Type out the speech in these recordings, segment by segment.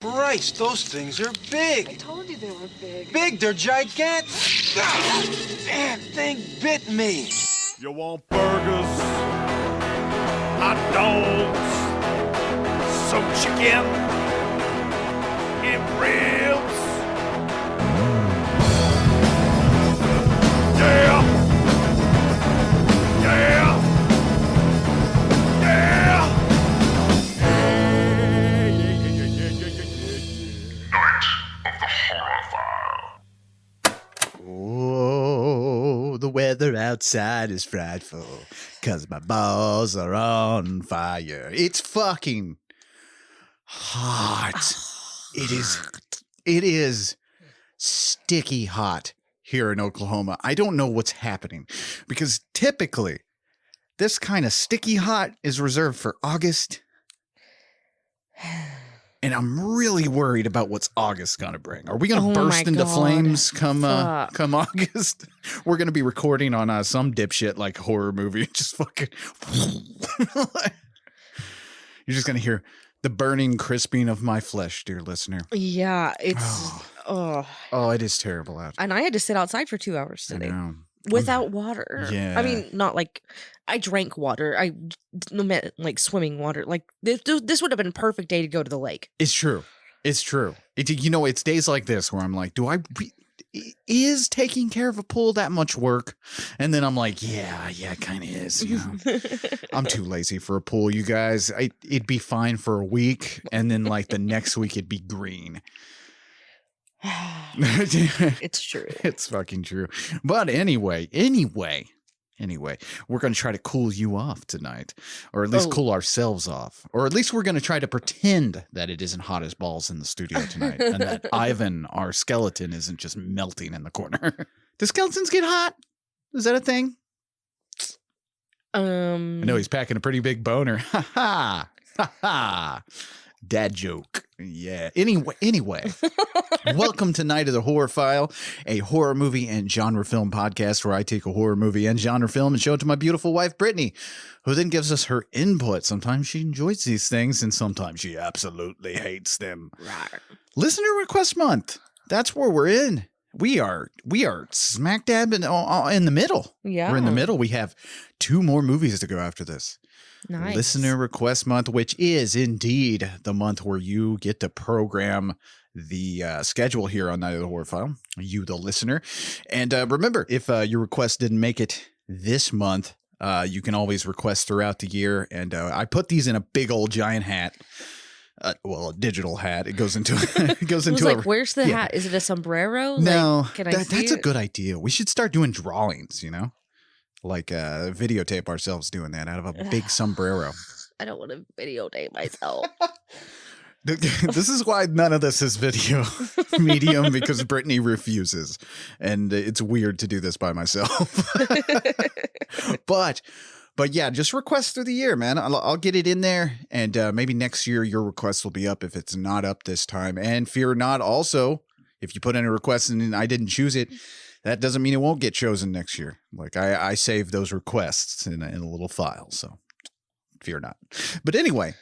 Christ, those things are big. I told you they were big. Big, they're gigantic. Damn thing bit me. You want burgers, hot dogs, some chicken, and ribs. Yeah! Yeah! Yeah! Oh, the weather outside is frightful, 'cause my balls are on fire. It's fucking hot. It is sticky hot here in Oklahoma. I don't know what's happening, because typically this kind of sticky hot is reserved for August. And I'm really worried about what's August going to bring. Are we going to burst into flames come August? We're going to be recording on some dipshit like horror movie. Just fucking. You're just going to hear the burning crisping of my flesh, dear listener. Yeah, it's Oh, it is terrible out. And I had to sit outside for 2 hours I today know. without water. Yeah. I mean, not like I drank water. I meant like swimming water. Like this would have been a perfect day to go to the lake. It's true. It's true. It's days like this where I'm like, is taking care of a pool that much work? And then I'm like, yeah, it kind of is. You know? I'm too lazy for a pool, you guys. It'd be fine for a week, and then like the next week it'd be green. It's true. It's fucking true. But anyway, we're going to try to cool you off tonight, or at least cool ourselves off, or at least we're going to try to pretend that it isn't hot as balls in the studio tonight, and that Ivan, our skeleton, isn't just melting in the corner. Do skeletons get hot? Is that a thing? I know he's packing a pretty big boner. Ha ha. Ha ha. Dad joke. Yeah. Anyway. Welcome to Night of the Horror File, a horror movie and genre film podcast where I take a horror movie and genre film and show it to my beautiful wife, Brittany, who then gives us her input. Sometimes she enjoys these things and sometimes she absolutely hates them. Right. Listener Request Month. That's where we're in. We are smack dab in the middle. Yeah. We're in the middle. We have 2 more movies to go after this. Nice. Listener Request Month, which is indeed the month where you get to program the schedule here on Night of the Horror File, you the listener. And remember, if your request didn't make it this month, you can always request throughout the year. And I put these in a big old giant hat. A digital hat. It goes into like, where's the hat? Is it a sombrero? No, like, can I see that's it? a good idea. We should start doing drawings, you know? Like videotape ourselves doing that out of a big sombrero. I don't want to videotape myself. This is why none of this is video medium, because Brittany refuses. And it's weird to do this by myself. But yeah, just request through the year, man. I'll get it in there. And maybe next year your request will be up if it's not up this time. And fear not, also, if you put in a request and I didn't choose it, that doesn't mean it won't get chosen next year. Like I save those requests in a little file, so fear not. But anyway,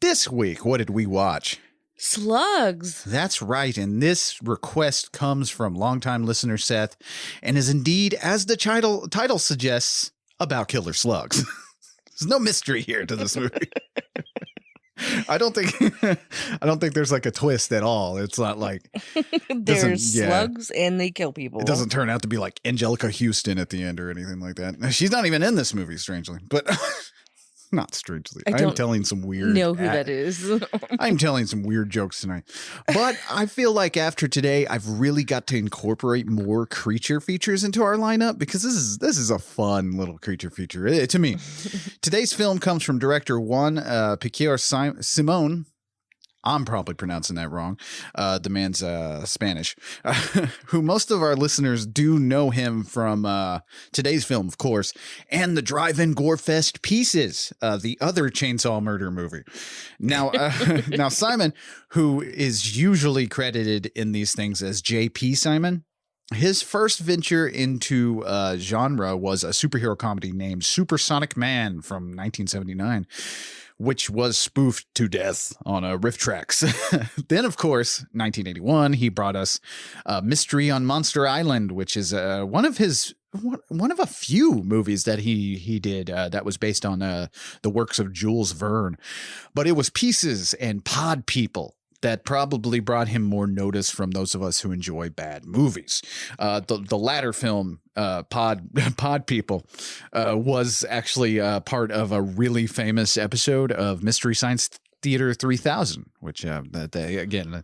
this week, what did we watch? Slugs. That's right, and this request comes from longtime listener Seth, and is indeed, as the title suggests, about killer slugs. There's no mystery here to this movie. I don't think there's like a twist at all. It's not like there's slugs and they kill people. It doesn't turn out to be like Angelica Houston at the end or anything like that. She's not even in this movie, strangely, but not strangely. I'm telling some weird. Know who that is? I'm telling some weird jokes tonight, but I feel like after today, I've really got to incorporate more creature features into our lineup, because this is a fun little creature feature to me. Today's film comes from director Juan Piquer Simón. I'm probably pronouncing that wrong. The man's Spanish, who most of our listeners do know him from today's film, of course, and the Drive-In Gore Fest Pieces, the other chainsaw murder movie. Now, Simon, who is usually credited in these things as J.P. Simon, his first venture into genre was a superhero comedy named Supersonic Man from 1979. which was spoofed to death on Riff Tracks. Then, of course, 1981, he brought us Mystery on Monster Island, which is one of a few movies that he did that was based on the works of Jules Verne. But it was Pieces and Pod People that probably brought him more notice from those of us who enjoy bad movies. The latter film, Pod People, was actually part of a really famous episode of Mystery Science Theater 3000, which again,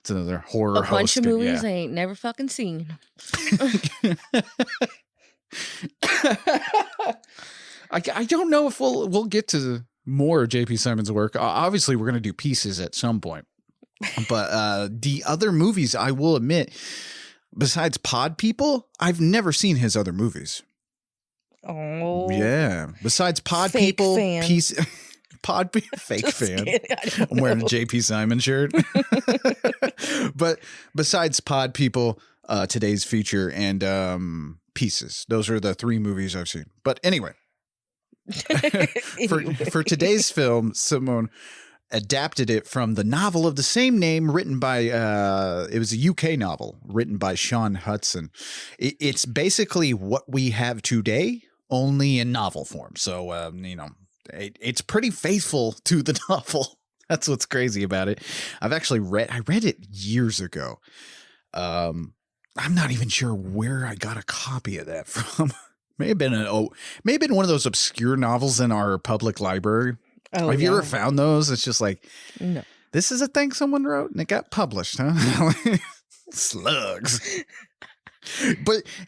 it's another horror a bunch of host, movies I ain't never fucking seen. I don't know if we'll get to more of JP Simon's work. Obviously, we're going to do Pieces at some point. But the other movies, I will admit, besides Pod People, I've never seen his other movies. Oh. Yeah. Besides Pod Fake People, fan. Fake fan. I'm wearing a JP Simon shirt. But besides Pod People, today's feature, and Pieces, those are the three movies I've seen. But anyway, for today's film, Simón adapted it from the novel of the same name written by, it was a UK novel written by Sean Hudson. It's basically what we have today, only in novel form. So, it's pretty faithful to the novel. That's what's crazy about it. I read it years ago. I'm not even sure where I got a copy of that from. May have been one of those obscure novels in our public library. Oh, have you ever found those? It's just like, no. This is a thing someone wrote and it got published, huh? Slugs.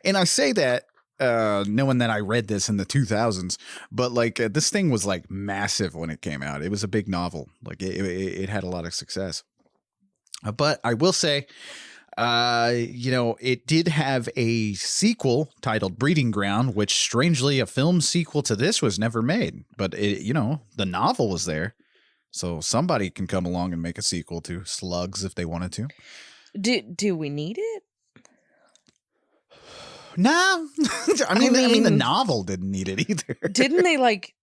And I say that knowing that I read this in the 2000s, but like this thing was like massive when it came out. It was a big novel. Like it had a lot of success. But I will say, it did have a sequel titled Breeding Ground, which strangely a film sequel to this was never made. But the novel was there. So somebody can come along and make a sequel to Slugs if they wanted to. Do we need it? No. I mean, the novel didn't need it either. Didn't they like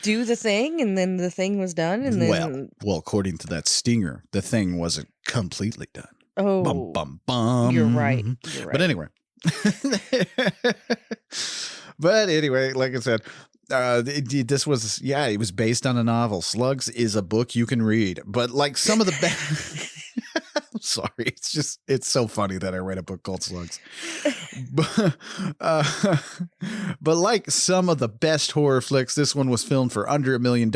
do the thing and then the thing was done? And then well, according to that stinger, the thing wasn't completely done. Oh, bum, bum, bum. You're right. But anyway. Like I said, this was, it was based on a novel. Slugs is a book you can read, but like some of the best. I'm sorry. It's so funny that I read a book called Slugs. But like some of the best horror flicks, this one was filmed for under $1 million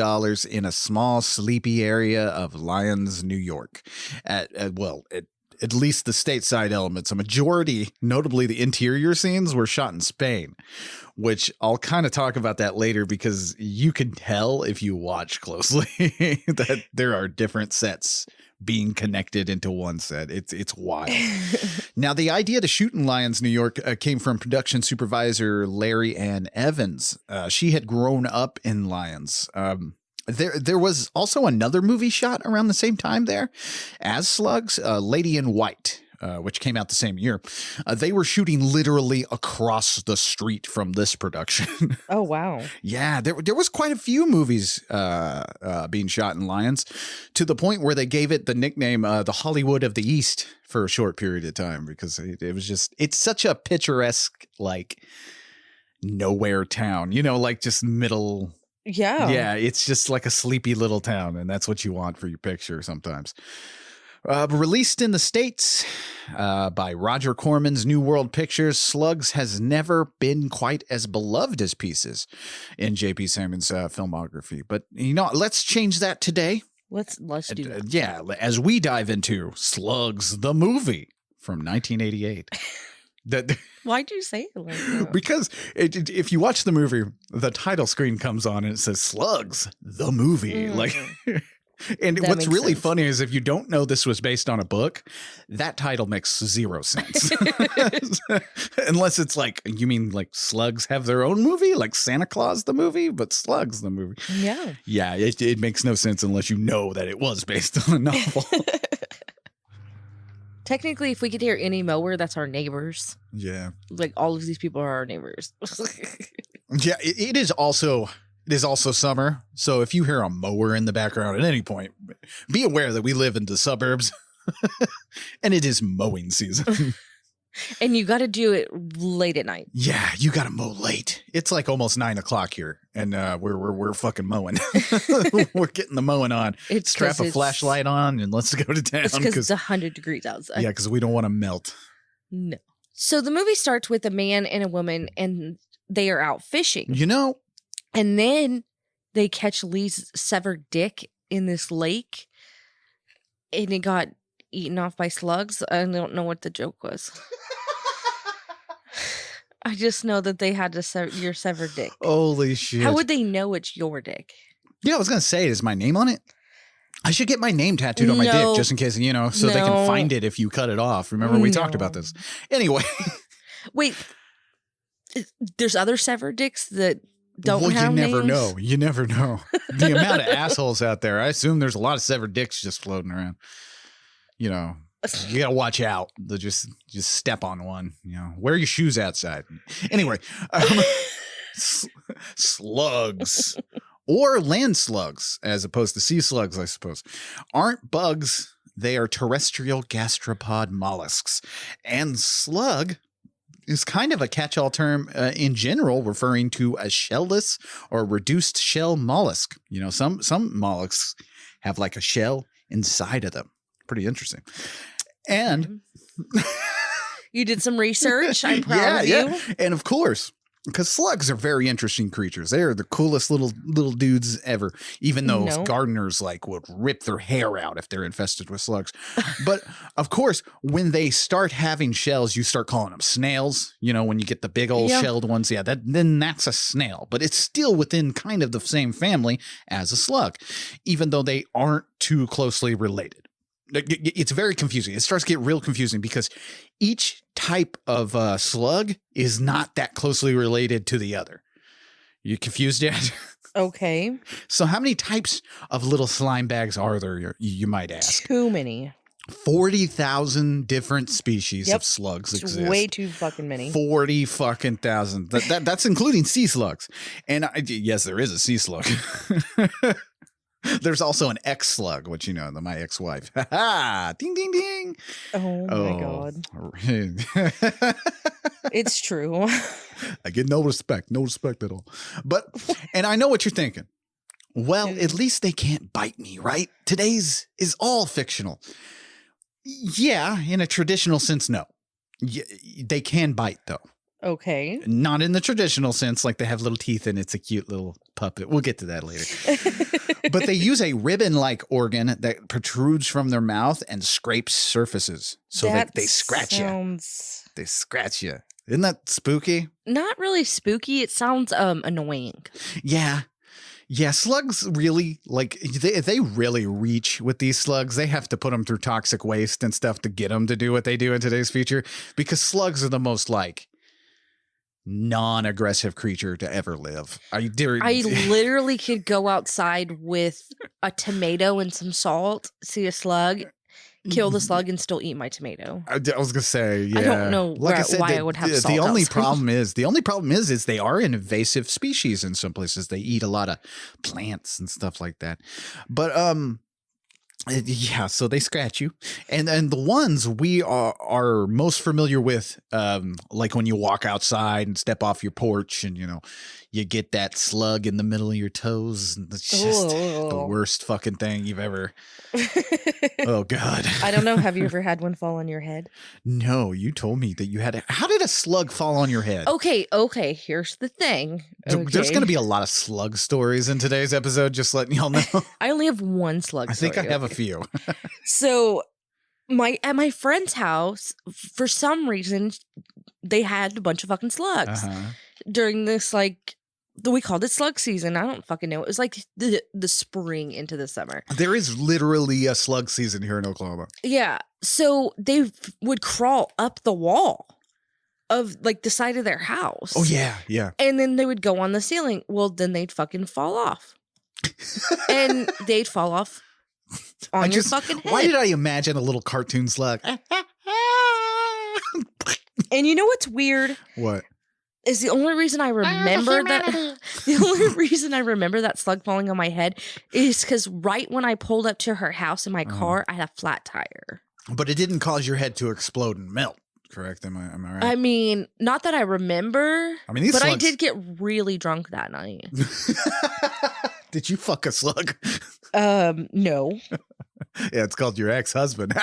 in a small, sleepy area of Lyons, New York. At least the stateside elements. A majority, notably the interior scenes, were shot in Spain, which I'll kind of talk about that later because you can tell if you watch closely that there are different sets being connected into one set. It's wild. Now, the idea to shoot in Lyons, New York came from production supervisor Larry Ann Evans. She had grown up in Lyons. There was also another movie shot around the same time there as Slugs, Lady in White, which came out the same year. They were shooting literally across the street from this production. Oh, wow. Yeah, there was quite a few movies being shot in Lyons, to the point where they gave it the nickname the Hollywood of the East for a short period of time, because it's such a picturesque, like, nowhere town, like just middle. Yeah. Yeah, it's just like a sleepy little town, and that's what you want for your picture sometimes. Released in the States by Roger Corman's New World Pictures, Slugs has never been quite as beloved as Pieces in JP Simon's filmography. But, let's change that today. Let's do that. Yeah, as we dive into Slugs, the movie from 1988. Why'd you say it like that? Because if you watch the movie, the title screen comes on and it says Slugs, the movie. And That what's makes really sense. funny is if you don't know this was based on a book, that title makes zero sense. Unless it's like, you mean like Slugs have their own movie? Like Santa Claus the movie, but Slugs the movie. Yeah. Yeah, it makes no sense unless you know that it was based on a novel. Technically, if we could hear any mower, that's our neighbors. Yeah. Like all of these people are our neighbors. Yeah, it is also It is also summer, so if you hear a mower in the background at any point, be aware that we live in the suburbs, and it is mowing season. And you got to do it late at night. Yeah, you got to mow late. It's like almost 9 o'clock here, and we're fucking mowing. We're getting the mowing on. Strap a flashlight on, and let's go to town. It's because it's 100 degrees outside. Yeah, because we don't want to melt. No. So the movie starts with a man and a woman, and they are out fishing. You know, and then they catch Lee's severed dick in this lake, and it got eaten off by slugs. I don't know what the joke was. I just know that they had to your severed dick. Holy shit. How would they know it's your dick? Yeah, I was going to say, is my name on it? I should get my name tattooed on my dick just in case, so they can find it if you cut it off. Remember, we talked about this. Anyway. Wait, there's other severed dicks that don't have names? You never know. The amount of assholes out there. I assume there's a lot of severed dicks just floating around. You gotta watch out. Just step on one. Wear your shoes outside. Anyway, slugs or land slugs, as opposed to sea slugs, I suppose, aren't bugs. They are terrestrial gastropod mollusks, and slug is kind of a catch-all term in general, referring to a shellless or reduced shell mollusk. Some mollusks have like a shell inside of them. Pretty interesting. And you did some research. I'm proud of you. Yeah. And of course, because slugs are very interesting creatures. They are the coolest little dudes ever, even though gardeners would rip their hair out if they're infested with slugs. But of course, when they start having shells, you start calling them snails. When you get the big old shelled ones, then that's a snail. But it's still within kind of the same family as a slug, even though they aren't too closely related. It's very confusing. It starts to get real confusing because each type of slug is not that closely related to the other. You confused yet? Okay. So how many types of little slime bags are there, you might ask? Too many. 40,000 different species of slugs exist. It's way too fucking many. 40 fucking thousand. That's including sea slugs. And yes, there is a sea slug. There's also an ex-slug, which my ex-wife. Ha ha! Ding, ding, ding. Oh my God. It's true. I get no respect at all. But, and I know what you're thinking. Well, at least they can't bite me, right? Today's is all fictional. Yeah, in a traditional sense, no. They can bite, though. Okay. Not in the traditional sense, like they have little teeth and it's a cute little puppet. We'll get to that later. But they use a ribbon-like organ that protrudes from their mouth and scrapes surfaces. So that they scratch you. They scratch you. Isn't that spooky? Not really spooky. It sounds annoying. Yeah. Yeah, slugs really, they really reach with these slugs. They have to put them through toxic waste and stuff to get them to do what they do in today's future. Because slugs are the most, non-aggressive creature to ever live. I literally could go outside with a tomato and some salt, see a slug, kill the slug, and still eat my tomato. I was gonna say, yeah. I don't know why I would have salt. The only problem is they are an invasive species in some places. They eat a lot of plants and stuff like that. But yeah, so they scratch you, and the ones we are most familiar with, like when you walk outside and step off your porch, and you get that slug in the middle of your toes, and it's just the worst fucking thing you've ever. Oh God! I don't know. Have you ever had one fall on your head? No, you told me that you had. How did a slug fall on your head? Okay. Here's the thing. There's going to be a lot of slug stories in today's episode. Just letting y'all know. I only have one slug. I think I have a few. So, at my friend's house, for some reason, they had a bunch of fucking slugs during this we called it slug season. I don't fucking know. It was like the spring into the summer. There is literally a slug season here in Oklahoma. Yeah. So they would crawl up the wall of the side of their house. Oh, yeah. Yeah. And then they would go on the ceiling. Well, then they'd fucking fall off. And they'd fall off on your fucking head. Why did I imagine a little cartoon slug? And you know what's weird? What? is the only reason I remember that. The only reason I remember that slug falling on my head is because right when I pulled up to her house in my car, I had a flat tire. But it didn't cause your head to explode and melt, correct? Am I right? I mean, not that I remember. I mean, but I did get really drunk that night. Did you fuck a slug? No. Yeah, it's called your ex-husband.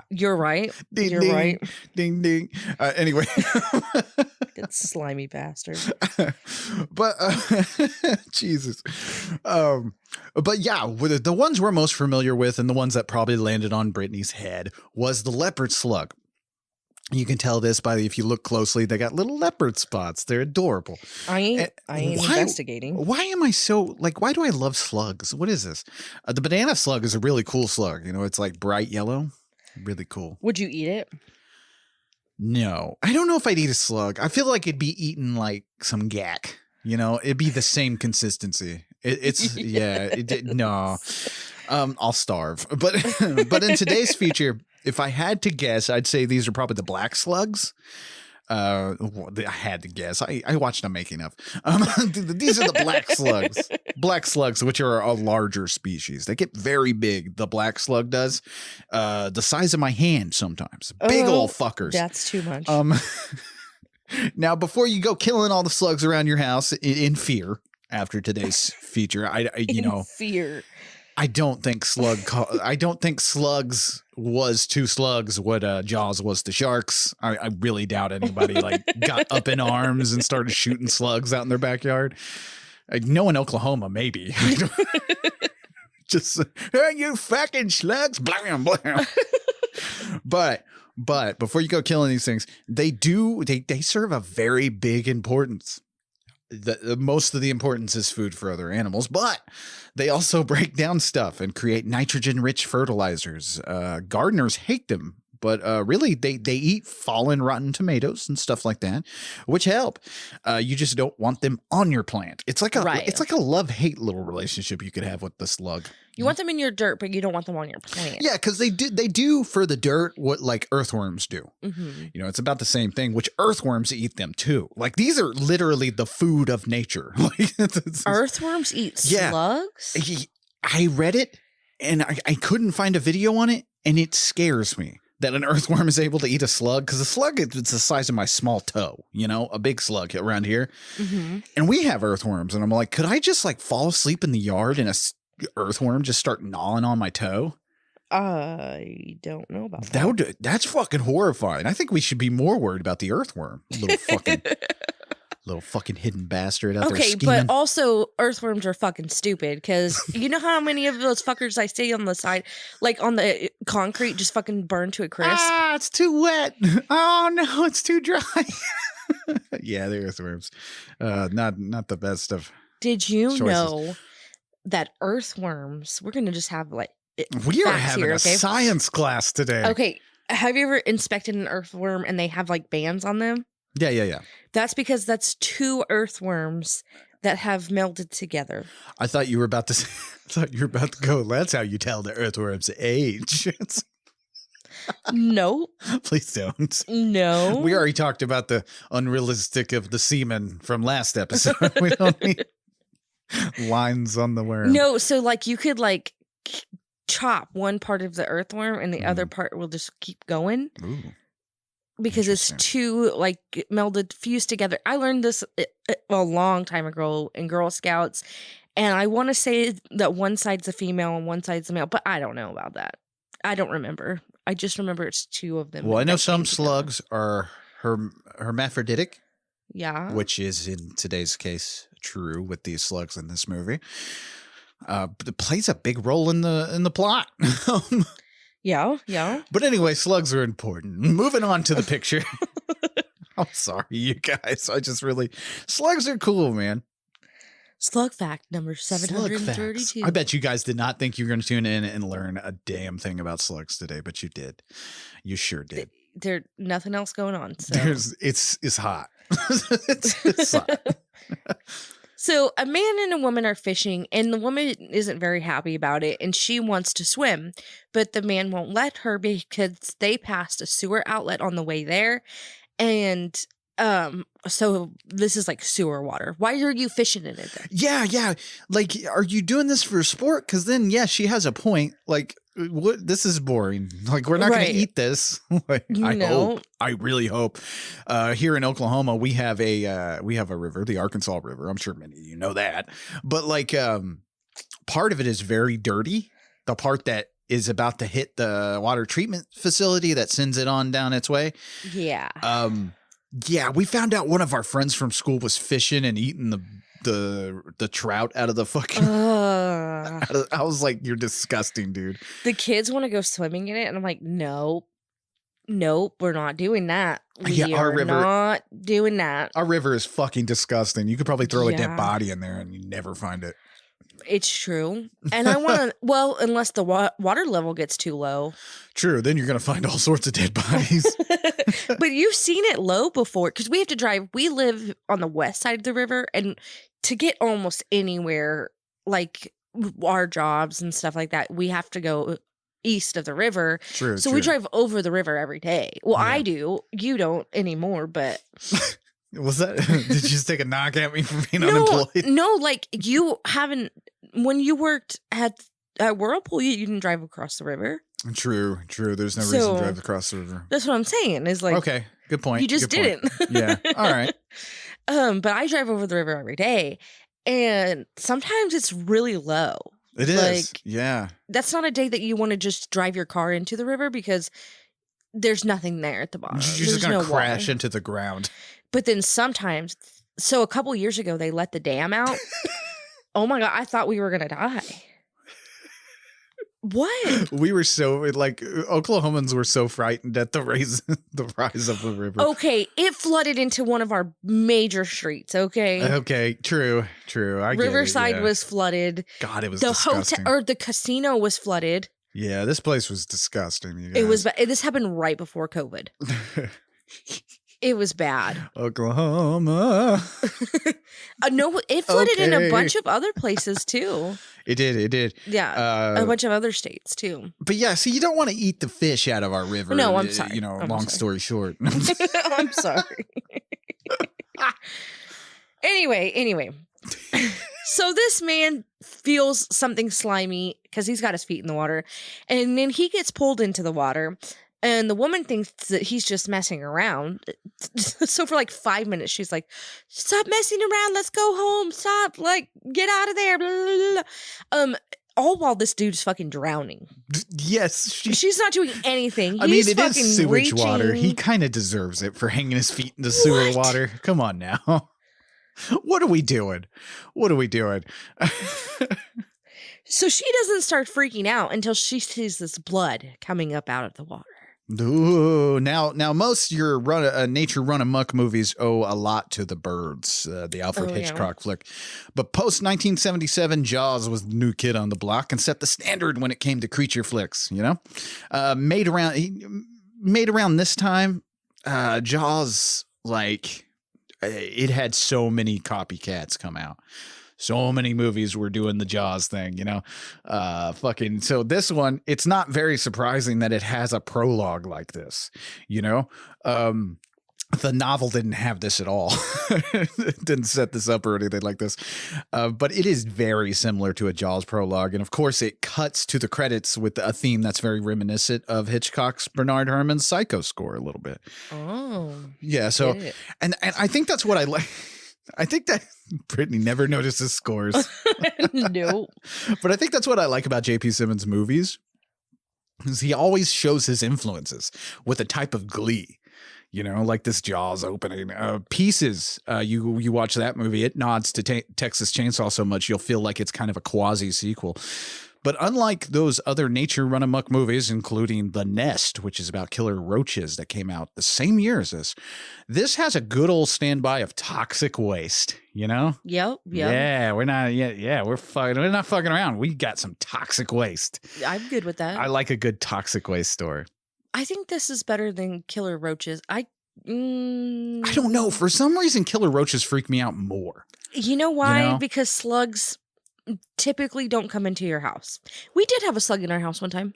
You're right. Ding, You're ding, right. Ding, ding. Anyway. That slimy bastard. But, Jesus. But yeah, the ones we're most familiar with and the ones that probably landed on Brittany's head was the leopard slug. You can tell this by if you look closely, they got little leopard spots. They're adorable. I ain't investigating. Why am I so why do I love slugs? What is this? The banana slug is a really cool slug. You know, it's like bright yellow. Really cool. Would you eat it? No. I don't know if I'd eat a slug. I feel like it'd be eating like some gack. You know, it'd be the same consistency. No. I'll starve. But in today's feature, if I had to guess, I'd say these are probably the black slugs. I had to guess. I watched a making of. These are the black slugs. Black slugs, which are a larger species. They get very big. The black slug does. The size of my hand sometimes. Big old fuckers. That's too much. Now, before you go killing all the slugs around your house in fear after today's feature, fear. I don't think slugs was to slugs what Jaws was to sharks. I really doubt anybody got up in arms and started shooting slugs out in their backyard. No, in Oklahoma, maybe. Just, hey, you fucking slugs, blam, blam. But before you go killing these things, they serve a very big importance. Most of the importance is food for other animals, but they also break down stuff and create nitrogen-rich fertilizers. Gardeners hate them, but really they eat fallen rotten tomatoes and stuff like that, which help. You just don't want them on your plant. It's like a love-hate little relationship you could have with the slug. You want them in your dirt, but you don't want them on your plant. Yeah, because they do for the dirt what earthworms do. Mm-hmm. You know, it's about the same thing, which earthworms eat them too. These are literally the food of nature. Earthworms eat slugs? I read it and I couldn't find a video on it, and it scares me that an earthworm is able to eat a slug, because a slug, it's the size of my small toe, you know, a big slug around here. Mm-hmm. And we have earthworms, and I'm like, could I just fall asleep in the yard and a earthworm just start gnawing on my toe? I don't know about that. That's fucking horrifying. I think we should be more worried about the earthworm. Little fucking hidden bastard out there scheming. But also earthworms are fucking stupid, because you know how many of those fuckers I see on the side, on the concrete, just fucking burn to a crisp? It's too wet. Oh no, it's too dry. Yeah, the earthworms. Not the best of Did you choices. know that earthworms, we're going to just have we are having a science class today. Okay. Have you ever inspected an earthworm and they have bands on them? Yeah. That's because that's two earthworms that have melded together. I thought you were about to go, that's how you tell the earthworm's age. No. Please don't. No. We already talked about the unrealistic of the semen from last episode. We don't need lines on the worm. No, so you could chop one part of the earthworm and the other part will just keep going. Ooh. Because it's two melded, fused together. I learned this a long time ago in Girl Scouts, and I want to say that one side's a female and one side's a male, but I don't know about that. I don't remember. I just remember it's two of them. Well, I know some slugs are hermaphroditic. Yeah. Which is, in today's case, true with these slugs in this movie. It plays a big role in the plot. Yeah. But anyway, slugs are important. Moving on to the picture. I'm sorry, you guys. Slugs are cool, man. Slug fact number 732. I bet you guys did not think you were going to tune in and learn a damn thing about slugs today, but you did. You sure did. There's nothing else going on. So. It's hot. It's hot. So a man and a woman are fishing, and the woman isn't very happy about it, and she wants to swim, but the man won't let her because they passed a sewer outlet on the way there, and So this is like sewer water. Why are you fishing in it then? Yeah. Like, are you doing this for sport? Because then, yeah, she has a point. Like, what? This is boring. Like, we're not going to eat this. Like, I really hope. Here in Oklahoma, we have a river, the Arkansas River. I'm sure many of you know that. But like, part of it is very dirty. The part that is about to hit the water treatment facility that sends it on down its way. Yeah. Yeah, we found out one of our friends from school was fishing and eating the trout out of the fucking. I was like, "You're disgusting, dude." The kids want to go swimming in it, and I'm like, "Nope, we're not doing that. Our river, not doing that. Our river is fucking disgusting. You could probably throw a dead body in there, and you never find it. It's true, and I want to. Well, unless the water level gets too low. True, then you're gonna find all sorts of dead bodies. But you've seen it low before because we have to drive. We live on the west side of the river, and to get almost anywhere, like our jobs and stuff like that, we have to go east of the river. True. So we drive over the river every day. Well, I do. You don't anymore, but. Was that? Did you just take a knock at me for being unemployed? No, like you haven't. When you worked at Whirlpool, you didn't drive across the river. True. There's no reason to drive across the river. That's what I'm saying. Is like okay, good point. You just didn't. Yeah. All right. But I drive over the river every day, and sometimes it's really low. It is. Yeah. That's not a day that you want to just drive your car into the river because there's nothing there at the bottom. You're just gonna crash into the ground. But then sometimes, so a couple years ago, they let the dam out. Oh my God, I thought we were going to die. What? We were so, like, Oklahomans were so frightened at the rise of the river. Okay, it flooded into one of our major streets, okay? Okay, true. I get it, Riverside was flooded. God, it was the disgusting. Hotel or the casino was flooded. Yeah, this place was disgusting, you guys. It was, this happened right before COVID. It was bad. Oklahoma. No, it flooded in a bunch of other places too. It did. Yeah, a bunch of other states too. But yeah, so you don't want to eat the fish out of our river. No, I'm sorry. You know, long story short. I'm sorry. Anyway. So this man feels something slimy because he's got his feet in the water, and then he gets pulled into the water. And the woman thinks that he's just messing around. So for like 5 minutes, she's like, stop messing around. Let's go home. Stop. Like, get out of there. Blah, blah, blah. All while this dude's fucking drowning. Yes. She's not doing anything. I mean, it is sewage water. He kind of deserves it for hanging his feet in the sewer water. Come on now. What are we doing? So she doesn't start freaking out until she sees this blood coming up out of the water. Ooh, now most your nature run amok movies owe a lot to The Birds, the Alfred Hitchcock flick. But post 1977, Jaws was the new kid on the block and set the standard when it came to creature flicks. You know, made around this time, Jaws, like, it had so many copycats come out. So many movies were doing the Jaws thing, you know, so this one, it's not very surprising that it has a prologue like this, you know, the novel didn't have this at all. It didn't set this up or anything like this. But it is very similar to a Jaws prologue. And of course it cuts to the credits with a theme that's very reminiscent of Hitchcock's Bernard Herrmann's Psycho score a little bit. Oh, yeah. So, and I think that's what I like. I think that Brittany never notices scores. No. But I think that's what I like about J.P. Simmons' movies is he always shows his influences with a type of glee. You know, like this Jaws opening. Pieces, you watch that movie, it nods to Texas Chainsaw so much you'll feel like it's kind of a quasi-sequel. But unlike those other nature run amok movies, including The Nest, which is about killer roaches that came out the same year as this has a good old standby of toxic waste, you know? Yep. Yeah, we're not we're not fucking around. We got some toxic waste. I'm good with that. I like a good toxic waste story. I think this is better than killer roaches. I don't know. For some reason, killer roaches freak me out more. You know why? You know? Because slugs typically don't come into your house. We did have a slug in our house one time.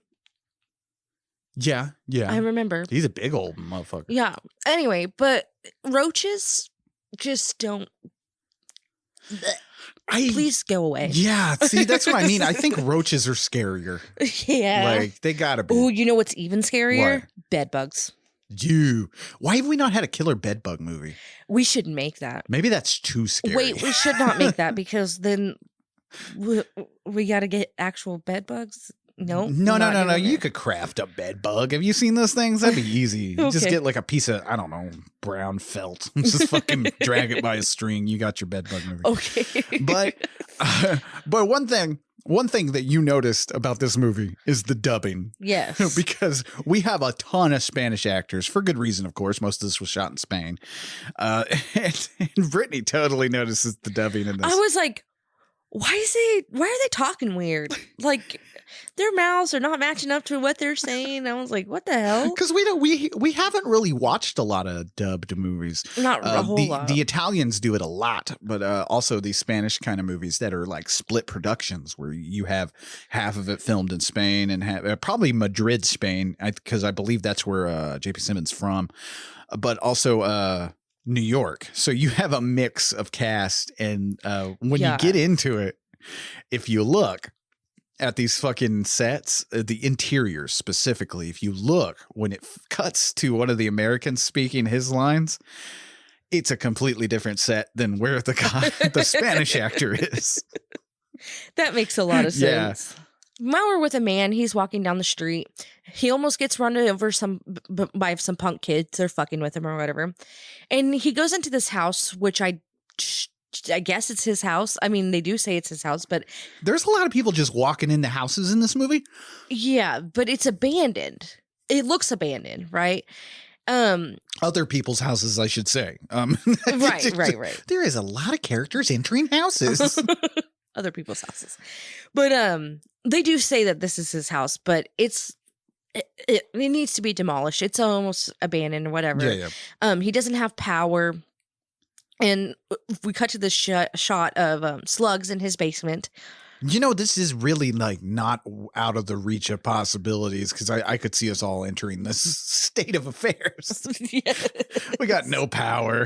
Yeah. I remember. He's a big old motherfucker. Yeah. Anyway, but roaches just don't. Please go away. Yeah. See, that's what I mean. I think roaches are scarier. Yeah. Like, they gotta be. Oh, you know what's even scarier? What? Bed bugs. Why have we not had a killer bed bug movie? We should make that. Maybe that's too scary. Wait, we should not make that because then we got to get actual bed bugs. No. You could craft a bed bug. Have you seen those things? That'd be easy. Okay. Just get like a piece of, I don't know, brown felt. Just fucking drag it by a string. You got your bed bug movie. Okay. But one thing that you noticed about this movie is the dubbing. Yes. Because we have a ton of Spanish actors, for good reason, of course. Most of this was shot in Spain. And Brittany totally notices the dubbing in this. I was like, why are they talking weird? Like, their mouths are not matching up to what they're saying. I was like, what the hell? Because we haven't really watched a lot of dubbed movies. Not a whole lot. The Italians do it a lot, but also the Spanish kind of movies that are like split productions where you have half of it filmed in Spain and probably Madrid, Spain, because I believe that's where J.P. Simmons from, but also New York. So you have a mix of cast, and when you get into it, if you look at these fucking sets, the interiors specifically, if you look when it cuts to one of the Americans speaking his lines, it's a completely different set than where the Spanish actor is. That makes a lot of sense. Yeah. While we're with a man, he's walking down the street. He almost gets run over by some punk kids. They're fucking with him or whatever. And he goes into this house, which I guess it's his house. I mean, they do say it's his house, but there's a lot of people just walking into houses in this movie. Yeah, but it's abandoned. It looks abandoned, right? Other people's houses, I should say. Right. There is a lot of characters entering houses. Other people's houses. But they do say that this is his house, but it needs to be demolished. It's almost abandoned or whatever. Yeah. He doesn't have power. And we cut to this shot of Slugs in his basement. You know, this is really like not out of the reach of possibilities because I could see us all entering this state of affairs. Yeah. We got no power.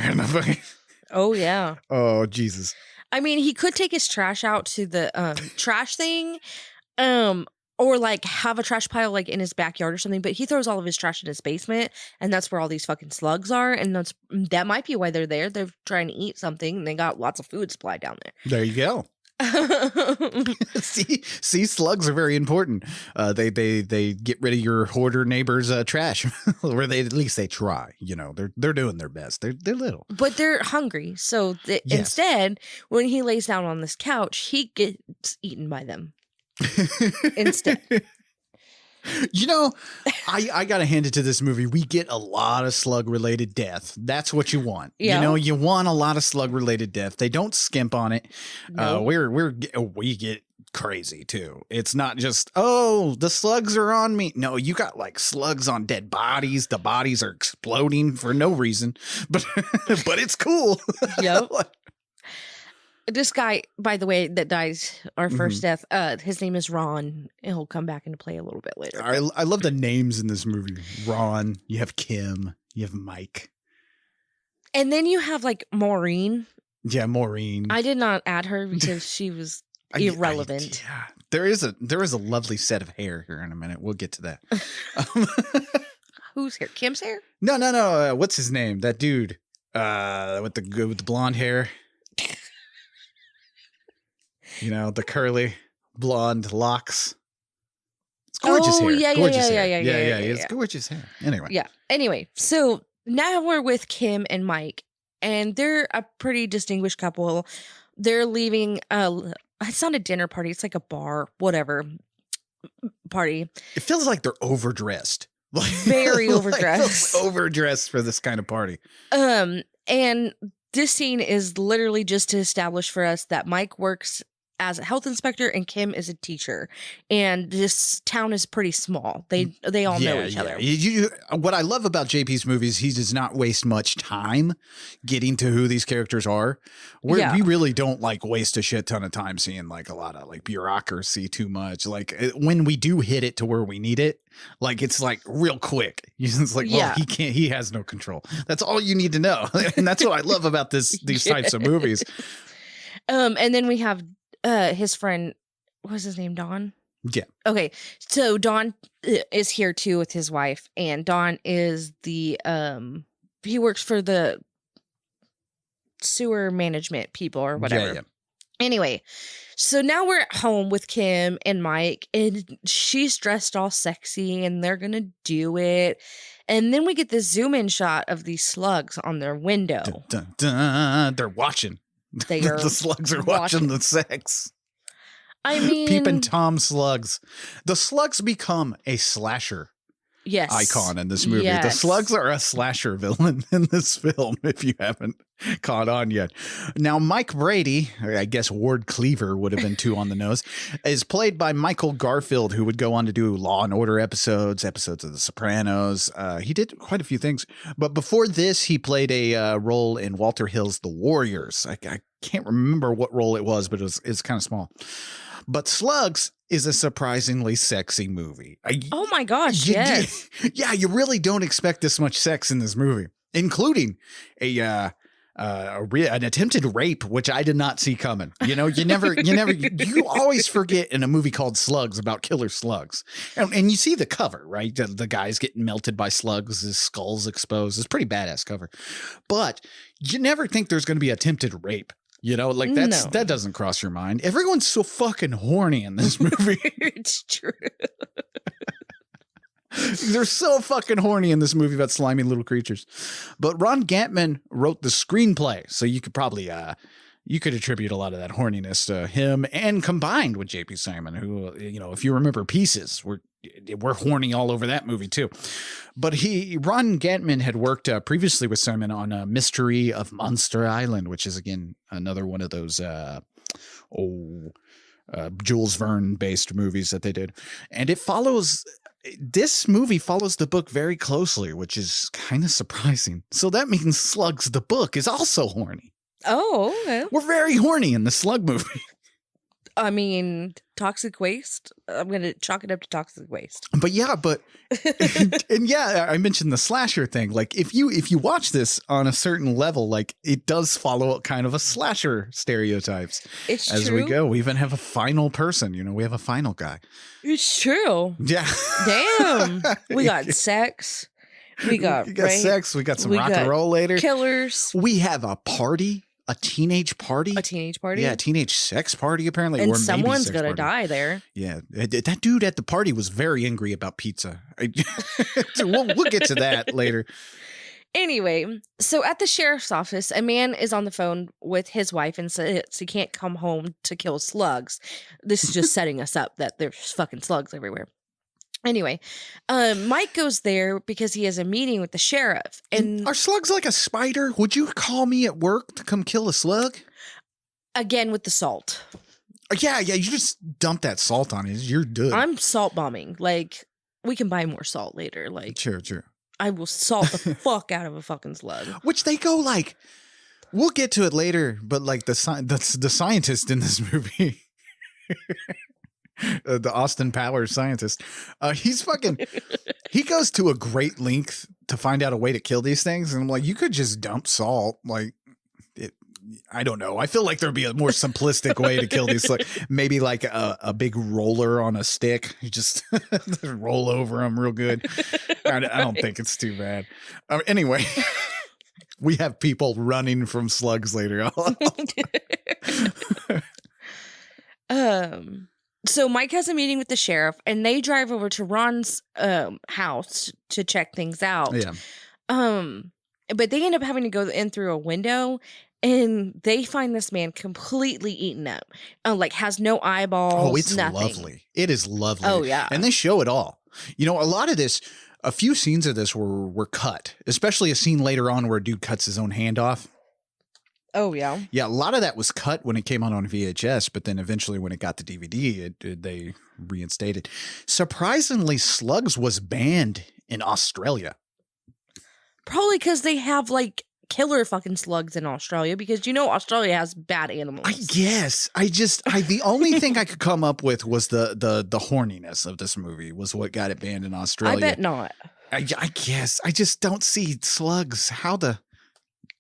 Oh, yeah. Oh, Jesus. I mean, he could take his trash out to the trash thing or like have a trash pile like in his backyard or something. But he throws all of his trash in his basement, and that's where all these fucking slugs are. And that might be why they're there. They're trying to eat something, and they got lots of food supply down there. There you go. See, slugs are very important. They get rid of your hoarder neighbor's trash, or at least they try. You know, they're doing their best. They're little, but they're hungry. So instead, when he lays down on this couch, he gets eaten by them. Instead. You know, I gotta hand it to this movie. We get a lot of slug related death. That's what you want. Yeah. You know, you want a lot of slug related death. They don't skimp on it. No. We get crazy too. It's not just, oh, the slugs are on me. No, you got like slugs on dead bodies. The bodies are exploding for no reason, but it's cool. Yep. This guy, by the way, that dies our first death, his name is Ron. And he'll come back into play a little bit later. I love the names in this movie. Ron, you have Kim, you have Mike. And then you have like Maureen. Yeah, Maureen. I did not add her because she was irrelevant. Yeah. There is a lovely set of hair here in a minute. We'll get to that. Whose hair? Kim's hair? No. What's his name? That dude with the blonde hair. You know, the curly blonde locks. It's gorgeous hair. Yeah. It's gorgeous hair. Anyway. Yeah. Anyway, so now we're with Kim and Mike, and they're a pretty distinguished couple. They're leaving. It's not a dinner party. It's like a bar, whatever party. It feels like they're overdressed. Very overdressed. Overdressed for this kind of party. And this scene is literally just to establish for us that Mike works as a health inspector, and Kim is a teacher. And this town is pretty small. They all know each other. What I love about JP's movies, he does not waste much time getting to who these characters are. We really don't like waste a shit ton of time seeing like a lot of like bureaucracy too much. Like when we do hit it to where we need it, like it's like real quick. It's like, well, he has no control. That's all you need to know. And that's what I love about these types of movies. And then we have his friend, what's his name? Don? Yeah. Okay. So Don is here too with his wife, and Don is the he works for the sewer management people or whatever. Yeah. Anyway, so now we're at home with Kim and Mike, and she's dressed all sexy, and they're gonna do it. And then we get this zoom in shot of these slugs on their window. Dun, dun, dun. They're watching. The slugs are watching the sex. I mean, peeping Tom slugs. The slugs become a slasher icon in this movie. Yes. The slugs are a slasher villain in this film, if you haven't caught on yet. Now, Mike Brady, I guess Ward Cleaver would have been too on the nose, is played by Michael Garfield, who would go on to do Law and Order episodes of The Sopranos. He did quite a few things. But before this, he played a role in Walter Hill's The Warriors. I can't remember what role it was, but it's kind of small. But Slugs is a surprisingly sexy movie. Oh my gosh, yes. Yeah, you really don't expect this much sex in this movie, including an attempted rape, which I did not see coming. You know, you always forget in a movie called Slugs about killer slugs. And you see the cover, right? The guy's getting melted by slugs, his skull's exposed. It's a pretty badass cover. But you never think there's going to be attempted rape. You know, like that doesn't cross your mind. Everyone's so fucking horny in this movie. It's true. They're so fucking horny in this movie about slimy little creatures. But Ron Gantman wrote the screenplay, so you could probably you could attribute a lot of that horniness to him, and combined with J.P. Simon, who, you know, if you remember Pieces, we're horny all over that movie too. But Ron Gantman had worked previously with Simon on Mystery of Monster Island, which is again another one of those Jules Verne based movies that they did. And this movie follows the book very closely, which is kind of surprising. So that means Slugs, the book, is also horny. Oh, okay. We're very horny in the Slug movie. I mean, toxic waste. I'm going to chalk it up to toxic waste. But and yeah, I mentioned the slasher thing. Like if you watch this on a certain level, like it does follow kind of a slasher stereotypes. It's as true. we go. We even have a final person, you know, we have a final guy. It's true. Yeah. Damn. We got sex. We got sex. We got some rock and roll later. Killers. We have a party. A teenage party? A teenage party? Yeah, a teenage sex party, apparently. And someone's going to die there. Yeah. That dude at the party was very angry about pizza. We'll get to that later. Anyway, so at the sheriff's office, a man is on the phone with his wife and says he can't come home to kill slugs. This is just setting us up that there's fucking slugs everywhere. Anyway, Mike goes there because he has a meeting with the sheriff. And are slugs like a spider? Would you call me at work to come kill a slug? Again with the salt. Yeah, you just dump that salt on it. You're good. I'm salt bombing. Like, we can buy more salt later. Like, sure. I will salt the fuck out of a fucking slug. Which they go like, we'll get to it later, but like the scientist in this movie. The Austin Powers scientist. He goes to a great length to find out a way to kill these things. And I'm like, you could just dump salt. Like, I don't know. I feel like there'd be a more simplistic way to kill these. Like maybe like a big roller on a stick. You just roll over them real good. I don't think it's too bad. Anyway, we have people running from slugs later. So Mike has a meeting with the sheriff, and they drive over to Ron's house to check things out. Yeah. But they end up having to go in through a window, and they find this man completely eaten up. Like has no eyeballs. Oh, it's nothing. lovely. It is lovely. Oh yeah. And they show it all. You know, a few scenes of this were cut, especially a scene later on where a dude cuts his own hand off. Oh, yeah. Yeah, a lot of that was cut when it came out on VHS, but then eventually when it got to DVD, they reinstated. Surprisingly, Slugs was banned in Australia. Probably because they have, like, killer fucking slugs in Australia, because Australia has bad animals. I guess. The only thing I could come up with was the horniness of this movie was what got it banned in Australia. I bet not. I guess. I just don't see Slugs.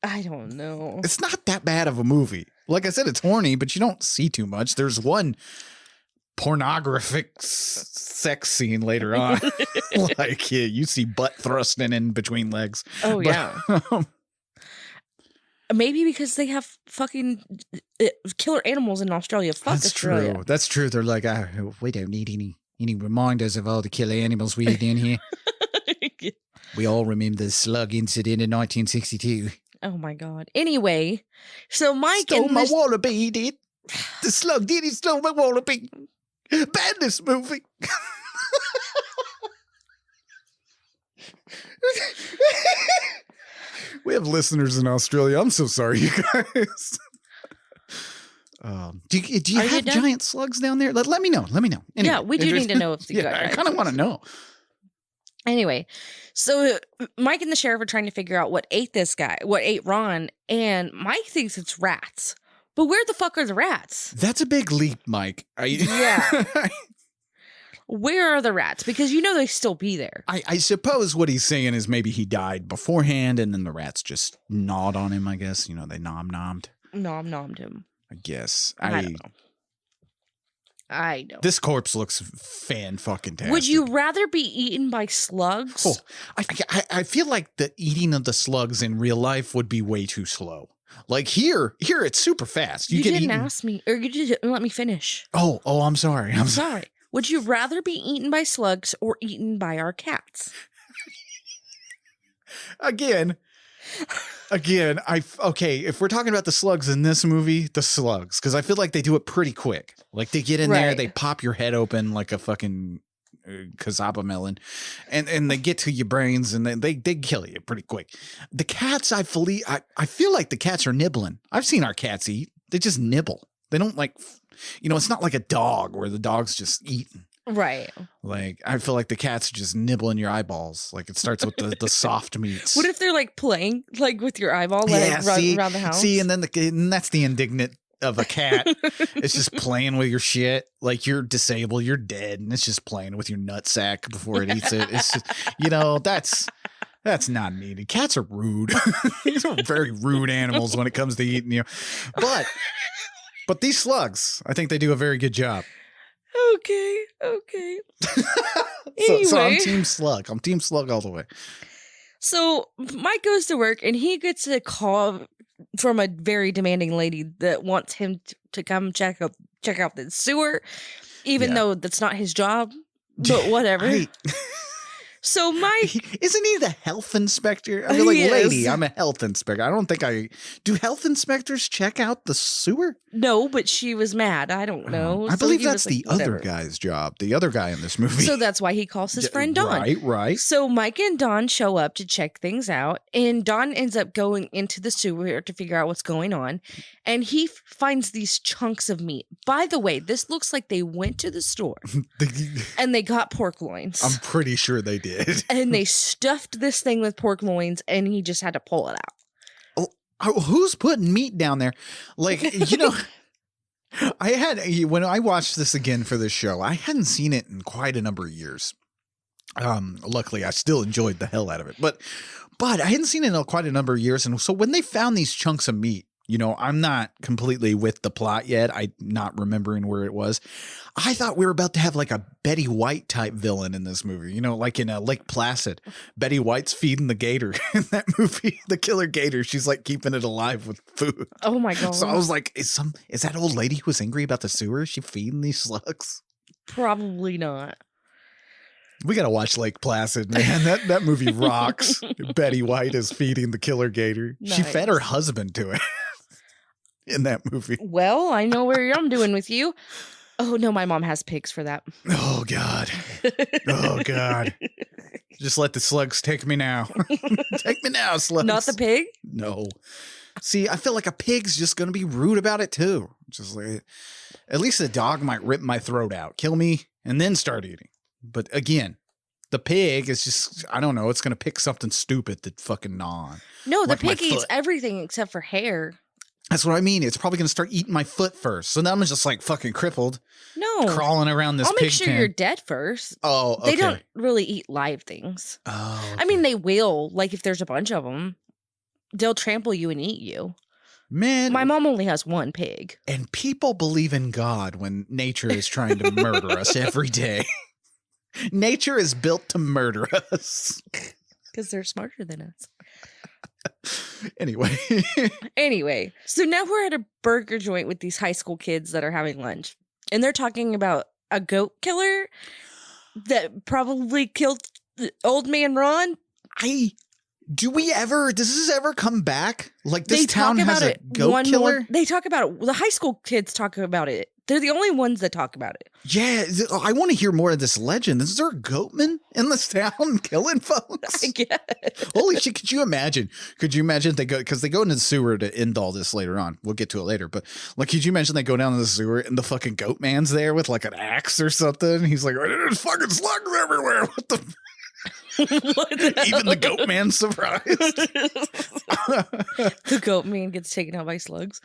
I don't know. It's not that bad of a movie. Like I said, it's horny, but you don't see too much. There's one pornographic sex scene later on. Like, yeah, you see butt thrusting in between legs. Oh, yeah. Maybe because they have fucking killer animals in Australia. Fuck Australia. True. That's true. They're like, we don't need any reminders of all the killer animals we had in here. We all remember the slug incident in 1962. Oh my God. Anyway, so Mike stole my wallaby, he did. The slug did. He stole my wallaby. Ban this movie. We have listeners in Australia. I'm so sorry, you guys. Do you have giant slugs down there? Let me know. Anyway, yeah, we do need to know if you I kind of want to know. Anyway, so Mike and the sheriff are trying to figure out what ate Ron, and Mike thinks it's rats. But where the fuck are the rats? That's a big leap, Mike. Yeah. Where are the rats? Because they still be there. I suppose what he's saying is maybe he died beforehand and then the rats just gnawed on him, I guess. They nommed him. I guess. I don't know. I don't. This corpse looks fan-fucking-tastic. Would you rather be eaten by slugs? Oh, I feel like the eating of the slugs in real life would be way too slow. Like here it's super fast. You didn't ask me, or you didn't let me finish. Oh, I'm sorry. I'm sorry. Would you rather be eaten by slugs or eaten by our cats? Again, if we're talking about the slugs in this movie, the slugs, because I feel like they do it pretty quick. Like they get in there, they pop your head open like a fucking cassava melon, and they get to your brains, and they kill you pretty quick. The cats, I feel like the cats are nibbling. I've seen our cats eat. They just nibble. They don't like, it's not like a dog where the dog's just eating. Right. Like, I feel like the cats are just nibbling your eyeballs. Like, it starts with the soft meats. What if they're like playing like with your eyeball, like around the house? See, and that's the indignant of a cat. It's just playing with your shit. Like, you're disabled, you're dead, and it's just playing with your nutsack before it eats it. It's just, that's not needed. Cats are rude. These are very rude animals when it comes to eating you. But these slugs, I think they do a very good job. Okay. Anyway. So I'm Team Slug. I'm Team Slug all the way. So Mike goes to work and he gets a call from a very demanding lady that wants him to come check out the sewer, even though that's not his job. But whatever. So Mike... Isn't he the health inspector? I mean, lady, I'm a health inspector. I don't think do health inspectors check out the sewer? No, but she was mad. I don't know. I believe that's the other guy's job. The other guy in this movie. So that's why he calls his friend Don. Right. So Mike and Don show up to check things out, and Don ends up going into the sewer to figure out what's going on, and he finds these chunks of meat. By the way, this looks like they went to the store and they got pork loins. I'm pretty sure they did. And they stuffed this thing with pork loins, and he just had to pull it out. Oh, who's putting meat down there? Like, when I watched this again for this show, I hadn't seen it in quite a number of years. Luckily, I still enjoyed the hell out of it, but I hadn't seen it in quite a number of years. And so when they found these chunks of meat, I'm not completely with the plot yet. I'm not remembering where it was. I thought we were about to have like a Betty White type villain in this movie, like in Lake Placid. Betty White's feeding the gator in that movie, the killer gator. She's like keeping it alive with food. Oh my God. So I was like, is that old lady who was angry about the sewer? Is she feeding these slugs? Probably not. We got to watch Lake Placid, man. That movie rocks. Betty White is feeding the killer gator. Nice. She fed her husband to it. In that movie. Well, I know where I'm doing with you. Oh, no, my mom has pigs for that. Oh, God. Just let the slugs take me now. Take me now, slugs. Not the pig? No. See, I feel like a pig's just going to be rude about it too. Just like, at least a dog might rip my throat out, kill me, and then start eating. But again, the pig is just, I don't know, it's going to pick something stupid to fucking gnaw on. No, the Like my pig eats foot. everything except for hair. That's what I mean. It's probably going to start eating my foot first. So now I'm just like fucking crippled, No. crawling around this I'll pig make sure pen. you're dead first. Oh, okay. They don't really eat live things. Oh, I mean, they will. Like, if there's a bunch of them, they'll trample you and eat you. man. My mom only has one pig. And people believe in God when nature is trying to murder us every day. Nature is built to murder us. Because they're smarter than us. Anyway. Anyway, so now we're at a burger joint with these high school kids that are having lunch. And they're talking about a goat killer that probably killed old man Ron. Does this ever come back? Like this They town talk has about a it goat killer? They talk about it. The high school kids talk about it. They're the only ones that talk about it. Yeah, I want to hear more of this legend. Is there a goatman in this town killing folks? I guess. Holy shit, could you imagine? Could you imagine if they go, because they go into the sewer to end all this later on. We'll get to it later. But like, could you imagine they go down to the sewer and the fucking goat man's there with like an axe or something? He's like, there's fucking slugs everywhere. What the? Even the goat man's surprised. The goat man gets taken out by slugs.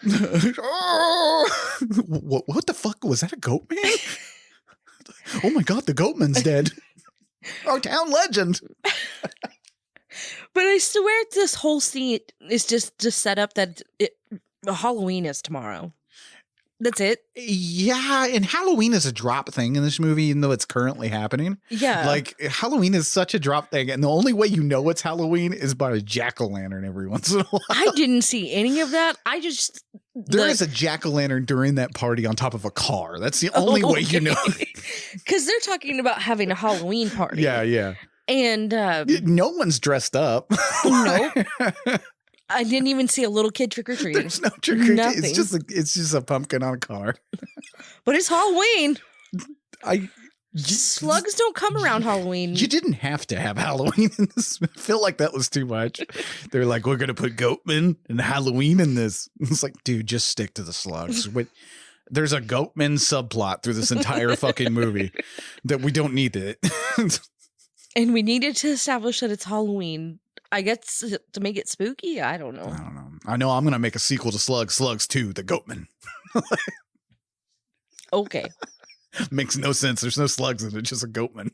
What the fuck? Was that a goat man? Oh my god, the goat man's dead. Our town legend. But I swear this whole scene is just to set up that Halloween is tomorrow. That's it. Yeah, and Halloween is a drop thing in this movie, even though it's currently happening. Yeah. Like, Halloween is such a drop thing, and the only way you know it's Halloween is by a jack-o'-lantern every once in a while. I didn't see any of that. I just... There is a jack-o'-lantern during that party on top of a car. That's the only way you know. Because they're talking about having a Halloween party. Yeah. And... no one's dressed up. No. I didn't even see a little kid trick-or-treating. There's no trick-or-treat. Nothing. It's just a pumpkin on a car. But it's Halloween. I Slugs don't come around Halloween. You didn't have to have Halloween in this. I feel like that was too much. They're like, we're going to put Goatman and Halloween in this. It's like, dude, just stick to the slugs. Wait, there's a Goatman subplot through this entire fucking movie that we don't need it. And we needed to establish that it's Halloween. I guess to make it spooky. I don't know. I know I'm going to make a sequel to Slugs 2, the Goatman. Okay. Makes no sense. There's no slugs in it, just a goatman.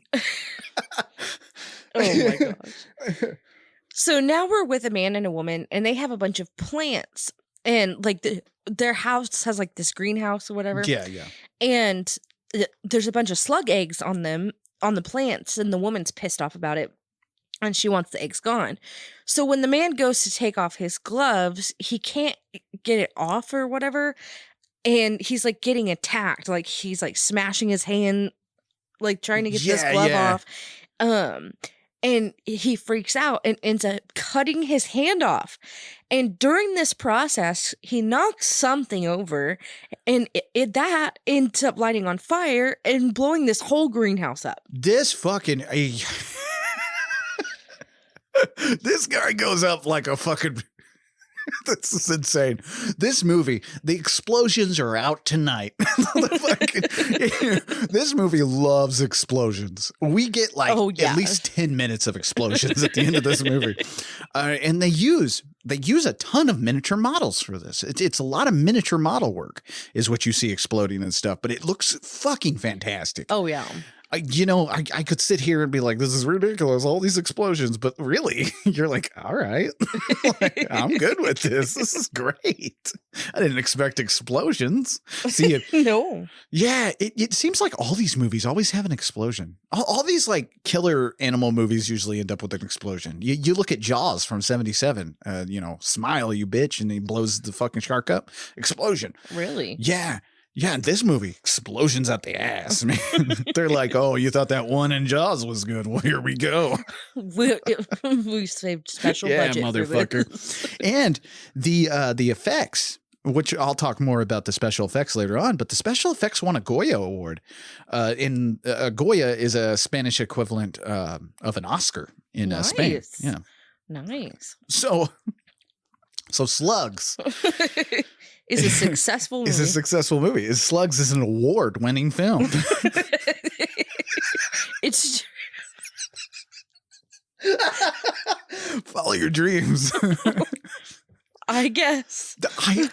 Oh my gosh. So now we're with a man and a woman, and they have a bunch of plants. And like their house has like this greenhouse or whatever. Yeah. And there's a bunch of slug eggs on them, on the plants, and the woman's pissed off about it. And she wants the eggs gone. So when the man goes to take off his gloves, he can't get it off or whatever. And he's like getting attacked. Like he's like smashing his hand, like trying to get this glove off. And he freaks out and ends up cutting his hand off. And during this process, he knocks something over, and that ends up lighting on fire and blowing this whole greenhouse up. This fucking... This guy goes up like a fucking... This is insane. This movie, the explosions are out tonight. This movie loves explosions. We get like at least 10 minutes of explosions at the end of this movie. And they use a ton of miniature models for this. It's a lot of miniature model work is what you see exploding and stuff, but it looks fucking fantastic. Oh, yeah. I could sit here and be like, this is ridiculous, all these explosions, but really, you're like, all right, like, I'm good with this. This is great. I didn't expect explosions. See it? No. Yeah, it seems like all these movies always have an explosion. All these like killer animal movies usually end up with an explosion. You look at Jaws from '77. Smile, you bitch, and he blows the fucking shark up. Explosion. Really? Yeah. Yeah, in this movie, explosions out the ass, man. They're like, oh, you thought that one in Jaws was good. Well, here we go. We saved special budget. Yeah, motherfucker. And the effects, which I'll talk more about the special effects later on, but the special effects won a Goya Award. Goya is a Spanish equivalent of an Oscar in Spain. Yeah. Nice. So... So Slugs is a successful movie. Is a successful movie. Slugs is an award-winning film. It's follow your dreams. I guess.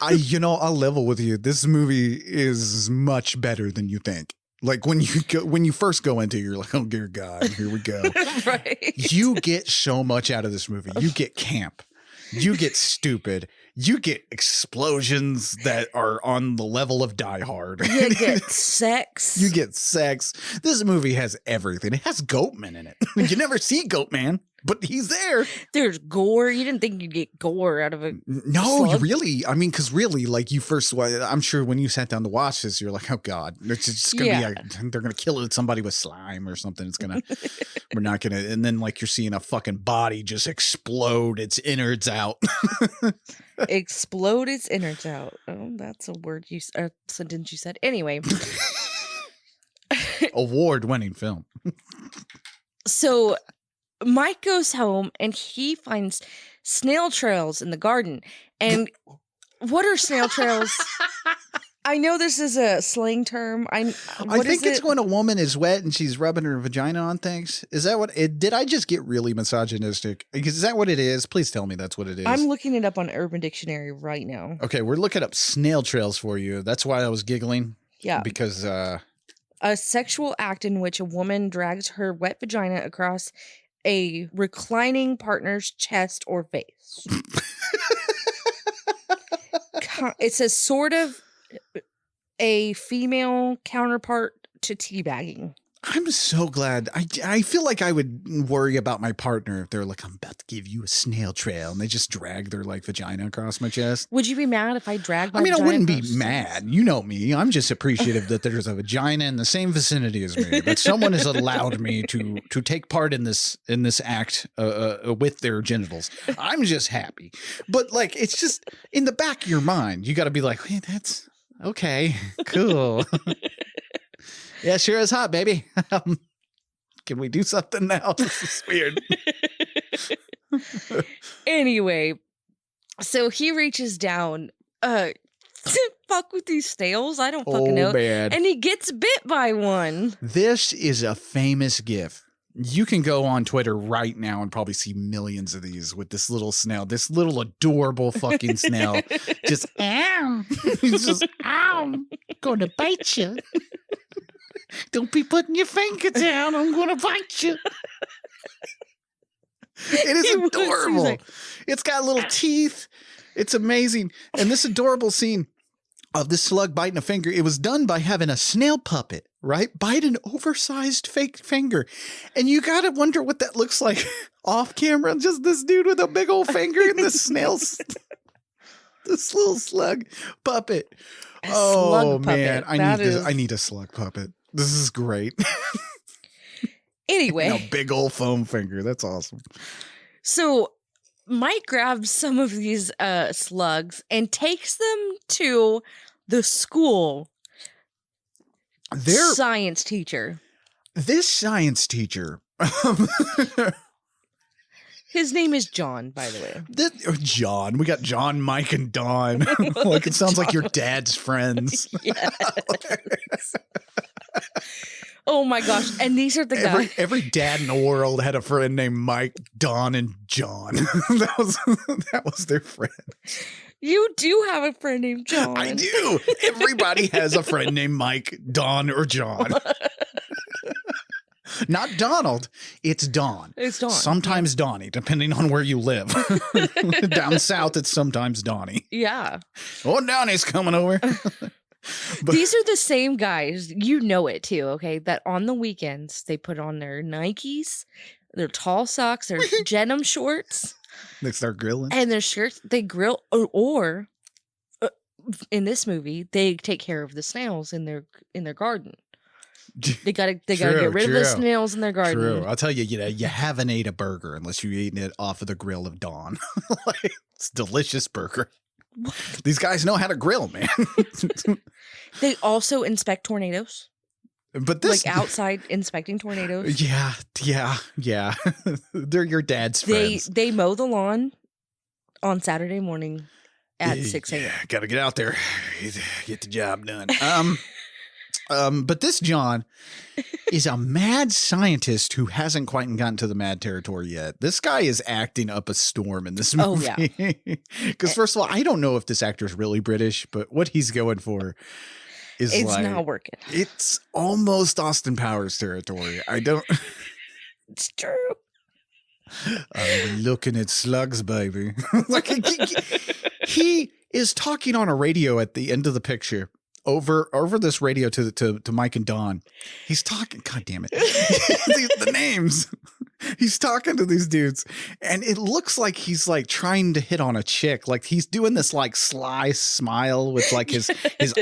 I'll level with you. This movie is much better than you think. Like when you first go into it, you're like, oh dear God, here we go. Right. You get so much out of this movie. You get camp. You get stupid. You get explosions that are on the level of Die Hard. You get sex. You get sex. This movie has everything. It has Goatman in it. You never see Goatman, but he's there. There's gore. You didn't think you'd get gore out of it. No, you really. I mean, because really, like you first, I'm sure when you sat down to watch this, you're like, oh God, it's just going to be, they're going to kill somebody with slime or something. It's going to, we're not going to, and then like you're seeing a fucking body just explode its innards out. Explode its innards out. Oh, that's a word sentence you said. Anyway. Award-winning film. So Mike goes home and he finds snail trails in the garden. And what are snail trails? I know this is a slang term. I think it's when a woman is wet and she's rubbing her vagina on things. Is that what it did? I just get really misogynistic? Is that what it is? Please tell me that's what it is. I'm looking it up on Urban Dictionary right now. Okay, we're looking up snail trails for you. That's why I was giggling. Yeah. Because a sexual act in which a woman drags her wet vagina across a reclining partner's chest or face. It's a sort of a female counterpart to teabagging. I'm so glad. I feel like I would worry about my partner if they're like, I'm about to give you a snail trail, and they just drag their like vagina across my chest. Would you be mad if I dragged my vagina? I wouldn't be mad. You know me. I'm just appreciative that there's a vagina in the same vicinity as me, that someone has allowed me to take part in this act with their genitals. I'm just happy. But like, it's just in the back of your mind, you got to be like, hey, that's okay, cool. Yeah, sure is hot, baby. Can we do something now? This is weird. Anyway, so he reaches down, fuck with these snails. I don't fucking know. Man. And he gets bit by one. This is a famous GIF. You can go on Twitter right now and probably see millions of these with this little snail, this little adorable fucking snail. Just, ow. He's just, ow. Gonna bite you. Don't be putting your finger down. I'm going to bite you. It is adorable. It's got little teeth. It's amazing. And this adorable scene of this slug biting a finger, it was done by having a snail puppet, right? Bite an oversized fake finger. And you got to wonder what that looks like off camera. Just this dude with a big old finger and this snail's, this little slug puppet. Slug man. puppet. I need a slug puppet. This is great. Anyway. A big old foam finger. That's awesome. So Mike grabs some of these slugs and takes them to the school science teacher. This science teacher. His name is John, by the way. John. We got John, Mike, and Don. Like it sounds like your dad's friends. Yes. Oh my gosh. And these are the guys. Every dad in the world had a friend named Mike, Don, and John. that was their friend. You do have a friend named John. I do. Everybody has a friend named Mike, Don, or John. Not Donald. It's Don. It's Don. Sometimes Donnie, depending on where you live. Down south, it's sometimes Donnie. Yeah. Oh, Donnie's coming over. These are the same guys. You know it too, okay? That on the weekends, they put on their Nikes, their tall socks, their denim shorts. They start grilling. And their shirts, they grill. Or in this movie, they take care of the snails in their garden. They gotta get rid of the snails in their garden. True. I'll tell you, you haven't ate a burger unless you're eating it off of the grill of Dawn. It's a delicious burger. What? These guys know how to grill, man. They also inspect tornadoes. But this, like outside inspecting tornadoes. Yeah. They're your dad's friends. They mow the lawn on Saturday morning at 6 a.m. Gotta get out there, get the job done. But this John is a mad scientist who hasn't quite gotten to the mad territory yet. This guy is acting up a storm in this movie. Oh, yeah. Because first of all, I don't know if this actor is really British, but what he's going for is It's not working. It's almost Austin Powers territory. I don't. It's true. I'm looking at slugs, baby. Like he is talking on a radio at the end of the picture. Over this radio to Mike and Don. He's talking, God damn it. The names. He's talking to these dudes. And it looks like he's like trying to hit on a chick. Like he's doing this like sly smile with like his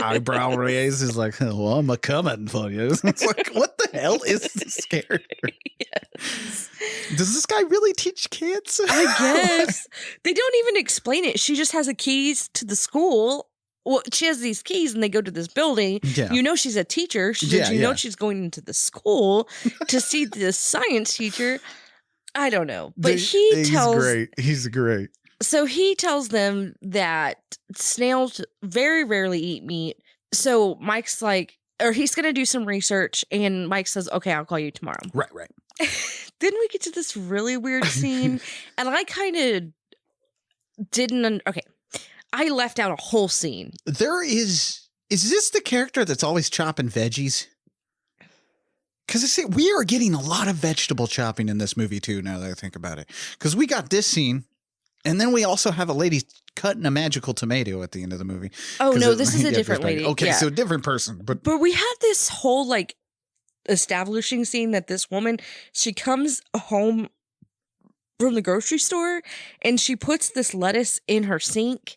eyebrow raise. He's like, oh, well, I'm a coming for you. It's like, what the hell is this character? Yes. Does this guy really teach kids? I guess. They don't even explain it. She just has the keys to the school. Well, she has these keys and they go to this building. Yeah. You know she's a teacher. You know she's going into the school to see the science teacher. I don't know. But he's great. He's great. So he tells them that snails very rarely eat meat. So Mike's like, or he's going to do some research. And Mike says, okay, I'll call you tomorrow. Right. Then we get to this really weird scene. And I kind of didn't. Okay. I left out a whole scene. Is this the character that's always chopping veggies? Because we are getting a lot of vegetable chopping in this movie too, now that I think about it. Because we got this scene, and then we also have a lady cutting a magical tomato at the end of the movie. Oh, no, this is a different lady. Okay, yeah. so a different person. But we had this whole, like, establishing scene that this woman, she comes home from the grocery store and she puts this lettuce in her sink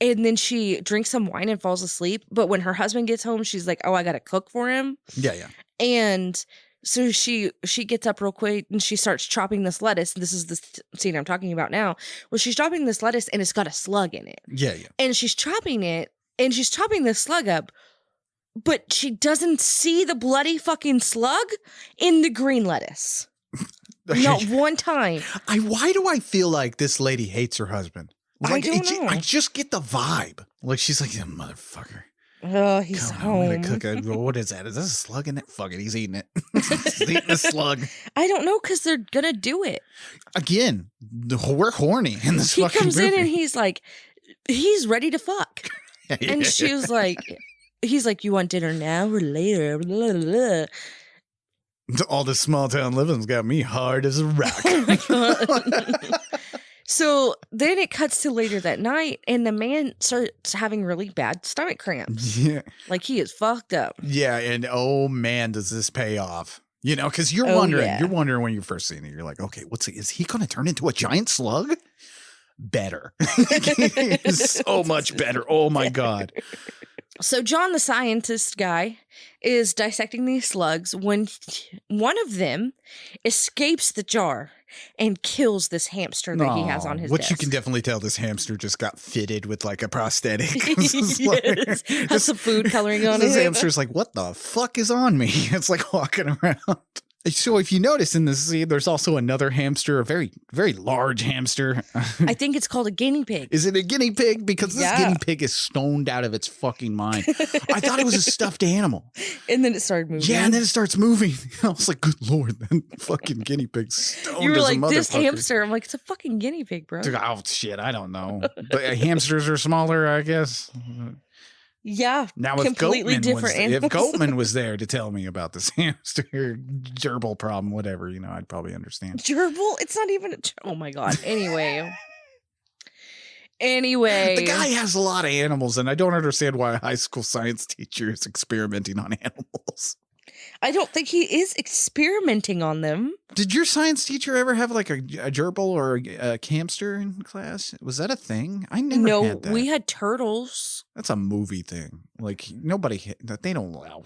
and then she drinks some wine and falls asleep. But when her husband gets home, she's like, oh, I got to cook for him. Yeah. And so she gets up real quick and she starts chopping this lettuce. This is the scene I'm talking about now. Well, she's chopping this lettuce and it's got a slug in it. Yeah. And she's chopping it and she's chopping this slug up, but she doesn't see the bloody fucking slug in the green lettuce. Not one time. Why do I feel like this lady hates her husband? Like, I don't know. I just get the vibe. Like she's like, motherfucker. Oh, he's home. I'm gonna cook it. What is that? Is that a slug in it? Fuck it. He's eating it. He's eating a slug. I don't know because they're gonna do it. Again, we're horny in this fucking movie. He comes in and he's like, he's ready to fuck. And she was like, he's like, you want dinner now or later? Blah, blah, blah. All this small town living's got me hard as a rock. Oh my God. So then it cuts to later that night and the man starts having really bad stomach cramps. Yeah. Like he is fucked up. Yeah. And oh man, does this pay off? You know, because you're wondering when you're first seeing it, you're like, okay, is he going to turn into a giant slug? Better. So much better. Oh my God. So John, the scientist guy, is dissecting these slugs when one of them escapes the jar and kills this hamster that he has on his Which desk. you can definitely tell this hamster just got fitted with like a prosthetic. Yes. Has some food coloring on it. This hamster's like, what the fuck is on me? It's like walking around. So if you notice in this scene, there's also another hamster, a very, very large hamster. I think it's called a guinea pig. Is it a guinea pig? Because this guinea pig is stoned out of its fucking mind. I thought it was a stuffed animal. And then it started moving. Yeah, and then it starts moving. I was like, good Lord, that fucking guinea pig stoned. You were as like, a this motherfucker. hamster. I'm like, it's a fucking guinea pig, bro. Oh, shit, I don't know. But hamsters are smaller, I guess. Yeah, now, if completely different animals. If Goatman was there to tell me about this hamster gerbil problem, whatever, you know, I'd probably understand. Gerbil? It's not even oh my God. Anyway. The guy has a lot of animals, and I don't understand why a high school science teacher is experimenting on animals. I don't think he is experimenting on them. Did your science teacher ever have like a gerbil or a hamster in class? Was that a thing? I never had that. We had turtles. That's a movie thing. Like they don't allow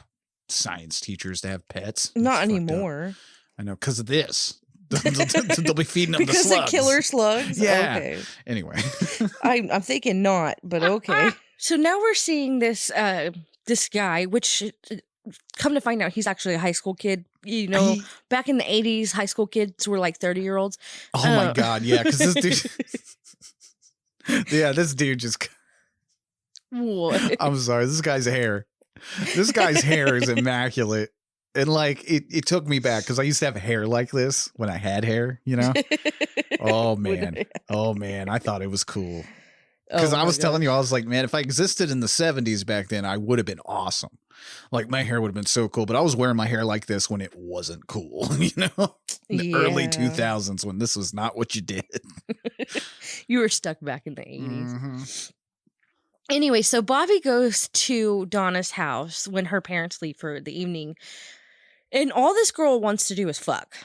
science teachers to have pets. Not anymore. I know, because of this. They'll be feeding them because the slugs. Of killer slugs? Yeah. Okay. Anyway. I'm thinking not, but okay. So now we're seeing this guy, which come to find out he's actually a high school kid. You know, back in the 80s, high school kids were like 30-year-olds. Oh my God, yeah, because this dude Yeah, this dude just. What? I'm sorry. This guy's hair. This guy's hair is immaculate. And like it took me back because I used to have hair like this when I had hair, you know? Oh man. Oh man. I thought it was cool. Because I was telling you, I was like, man, if I existed in the 70s back then, I would have been awesome. Like my hair would have been so cool. But I was wearing my hair like this when it wasn't cool, you know? In the early 2000s when this was not what you did. You were stuck back in the 80s. Anyway, so Bobby goes to Donna's house when her parents leave for the evening. And all this girl wants to do is fuck.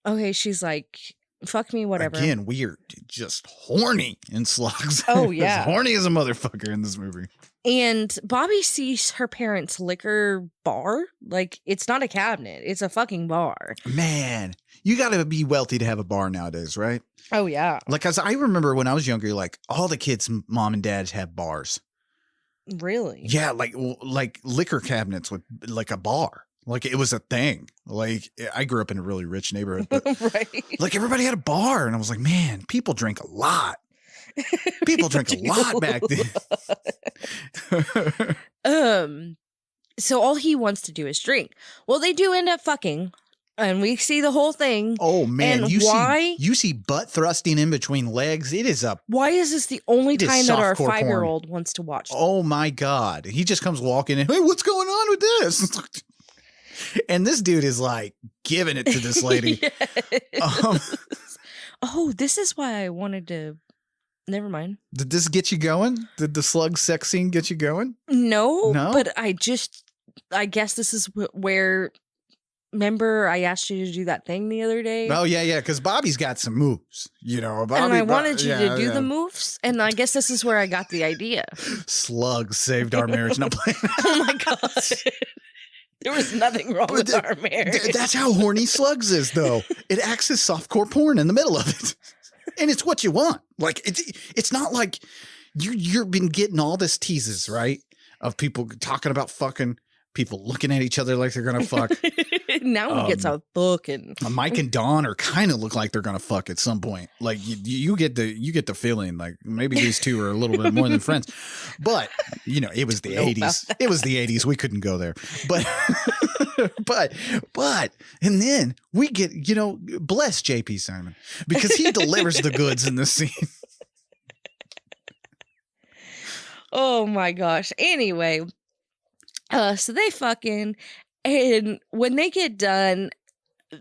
Okay, she's like, fuck me, whatever. Again, weird. Just horny in Slugs. Oh, yeah. As horny as a motherfucker in this movie. And Bobby sees her parents' liquor bar. Like, it's not a cabinet. It's a fucking bar. Man, you got to be wealthy to have a bar nowadays, right? Oh, yeah. Like, as I remember when I was younger, like, all the kids' mom and dads had bars. Really? Yeah, like liquor cabinets with, like, a bar. Like, it was a thing. Like, I grew up in a really rich neighborhood. But, right. like, everybody had a bar. And I was like, man, people drink a lot. People drink a lot back then. So all he wants to do is drink. Well, they do end up fucking. And we see the whole thing. Oh, man. And you see butt thrusting in between legs. It is a... Why is this the only time that our softcore 5-year-old wants to watch this? Oh, my God. He just comes walking in. Hey, what's going on with this? And this dude is like giving it to this lady. Oh, this is why I wanted to... Never mind. Did this get you going? Did the slug sex scene get you going? No? But I guess this is where... Remember, I asked you to do that thing the other day? Oh, yeah, because Bobby's got some moves, you know. Bobby, and I wanted you to do the moves, and I guess this is where I got the idea. Slugs saved our marriage. No, oh, my gosh. There was nothing wrong with our marriage. That's how horny Slugs is, though. It acts as softcore porn in the middle of it. And it's what you want. Like, it's not like you've been getting all this teases, right? Of people talking about fucking, people looking at each other like they're going to fuck. Now we get some fucking. Mike and Dawn are kind of look like they're going to fuck at some point. Like you get the feeling like maybe these two are a little bit more than friends. But, you know, it was the 80s. It was the 80s. We couldn't go there. But and then we get, you know, bless JP Simon because he delivers the goods in this scene. Oh my gosh. Anyway, so they fucking, and when they get done,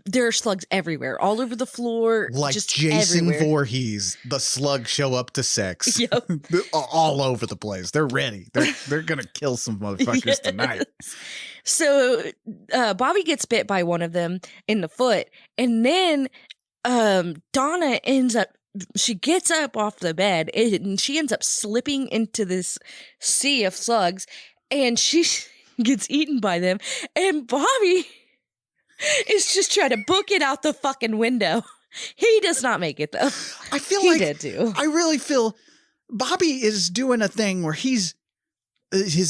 there are slugs everywhere, all over the floor. Like just Jason everywhere. Voorhees, the slugs show up to sex. Yep. All over the place. They're ready. They're going to kill some motherfuckers tonight. So Bobby gets bit by one of them in the foot. And then Donna she gets up off the bed and she ends up slipping into this sea of slugs. And she gets eaten by them. And Bobby is just trying to book it out the fucking window. He does not make it, though. I feel he like did too. I really feel Bobby is doing a thing where his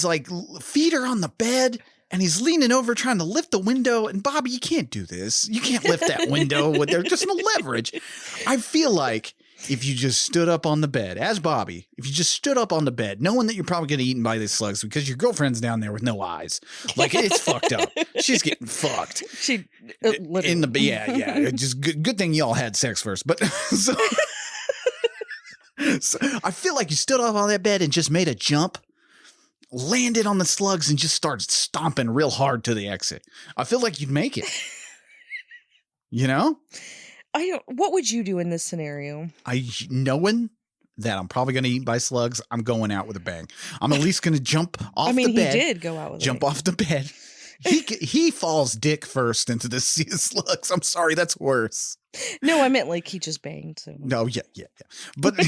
like feet are on the bed and he's leaning over trying to lift the window. And Bobby, you can't do this. You can't lift that window with there's just no leverage. I feel like if you just stood up on the bed as Bobby, if you just stood up on the bed, knowing that you're probably getting eaten by these slugs because your girlfriend's down there with no eyes, like it's fucked up. She's getting fucked. She in the yeah. Just good thing y'all had sex first, but so I feel like you stood up on that bed and just made a jump, landed on the slugs, and just started stomping real hard to the exit. I feel like you'd make it. You know? What would you do in this scenario? Knowing that I'm probably going to eat by slugs, I'm going out with a bang. I'm at least going to jump off the bed. He did go out with a bang. Jump off the bed. He falls dick first into the sea of slugs. I'm sorry, that's worse. No, I meant like he just banged. So. No, yeah. But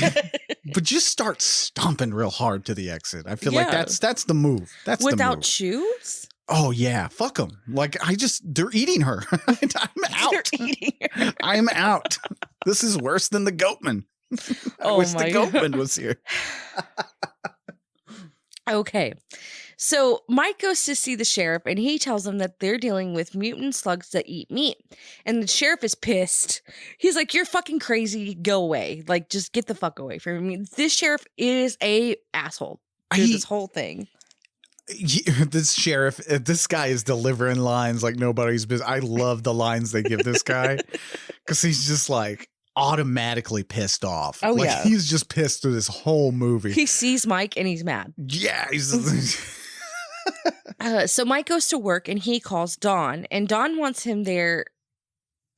just start stomping real hard to the exit. I feel like that's the move. That's without the move. shoes? Oh yeah, fuck them. Like they're eating her. I'm out. They're eating her. I'm out. This is worse than the Goatman. I wish the Goatman was here. Okay. So Mike goes to see the sheriff, and he tells him that they're dealing with mutant slugs that eat meat. And the sheriff is pissed. He's like, "You're fucking crazy. Go away. Like, just get the fuck away from me." This sheriff is a asshole through this whole thing. This sheriff, this guy is delivering lines like nobody's business. I love the lines they give this guy because he's just like automatically pissed off. Oh, like, yeah. He's just pissed through this whole movie. He sees Mike and he's mad. Yeah. So Mike goes to work and he calls Dawn, and Dawn wants him there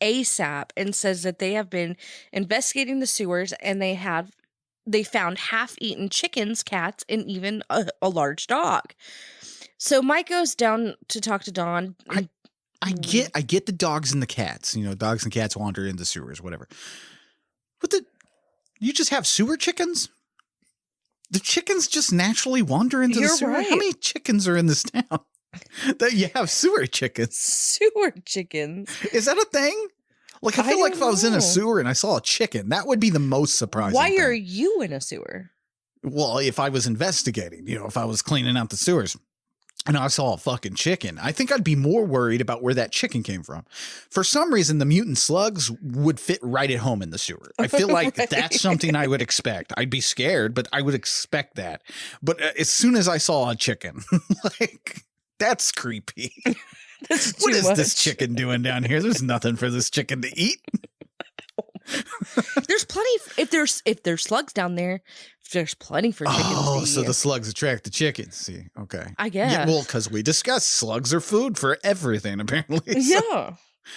ASAP and says that they have been investigating the sewers and they found half-eaten chickens, cats, and even a large dog. So Mike goes down to talk to Dawn. I get the dogs and the cats. You know, dogs and cats wander into sewers, whatever. But you just have sewer chickens? The chickens just naturally wander into the sewer? Right. How many chickens are in this town that you have sewer chickens? Sewer chickens. Is that a thing? Like, I feel like if I was in a sewer and I saw a chicken, that would be the most surprising Why thing. are you in a sewer? Well, if I was investigating, you know, if I was cleaning out the sewers and I saw a fucking chicken, I think I'd be more worried about where that chicken came from. For some reason, the mutant slugs would fit right at home in the sewer. I feel like Right. that's something I would expect. I'd be scared, but I would expect that. But as soon as I saw a chicken, like, that's creepy. What is this chicken doing down here? There's nothing for this chicken to eat. There's plenty. If there's slugs down there, there's plenty for chickens to eat. So the slugs attract the chickens. See, okay. I guess. Yeah, well, because we discussed slugs are food for everything, apparently. So. Yeah.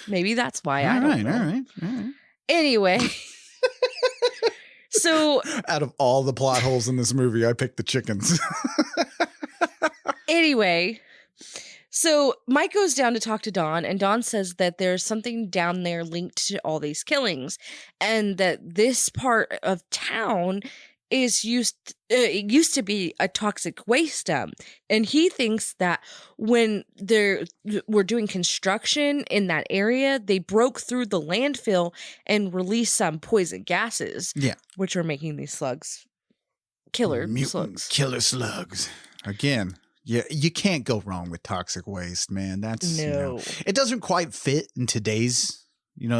Maybe that's why I All don't right. know. Anyway. So out of all the plot holes in this movie, I picked the chickens. anyway. So Mike goes down to talk to Dawn, and Dawn says that there's something down there linked to all these killings, and that this part of town is it used to be a toxic waste dump. And he thinks that when we're doing construction in that area, they broke through the landfill and released some poison gases. Yeah. Which are making these slugs killer slugs. Killer slugs. Again. Yeah, you can't go wrong with toxic waste, man. That's no. You know, it doesn't quite fit in today's,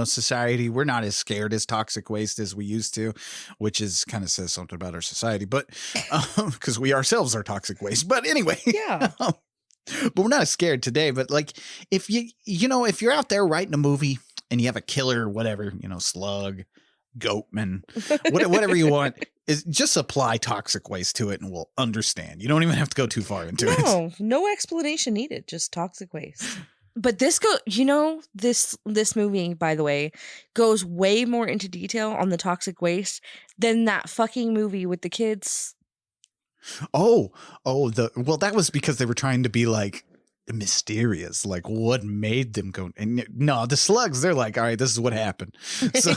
society. We're not as scared as toxic waste as we used to, which is kind of says something about our society. But because we ourselves are toxic waste. But anyway, yeah. But we're not as scared today. But like, if if you're out there writing a movie and you have a killer, whatever, slug, goatman, whatever you want. Is just apply toxic waste to it and we'll understand. You don't even have to go too far into it. No explanation needed, just toxic waste. But this this movie, by the way, goes way more into detail on the toxic waste than that fucking movie with the kids. Well, that was because they were trying to be like mysterious, like what made them go. And no, the slugs, they're like, all right, this is what happened. So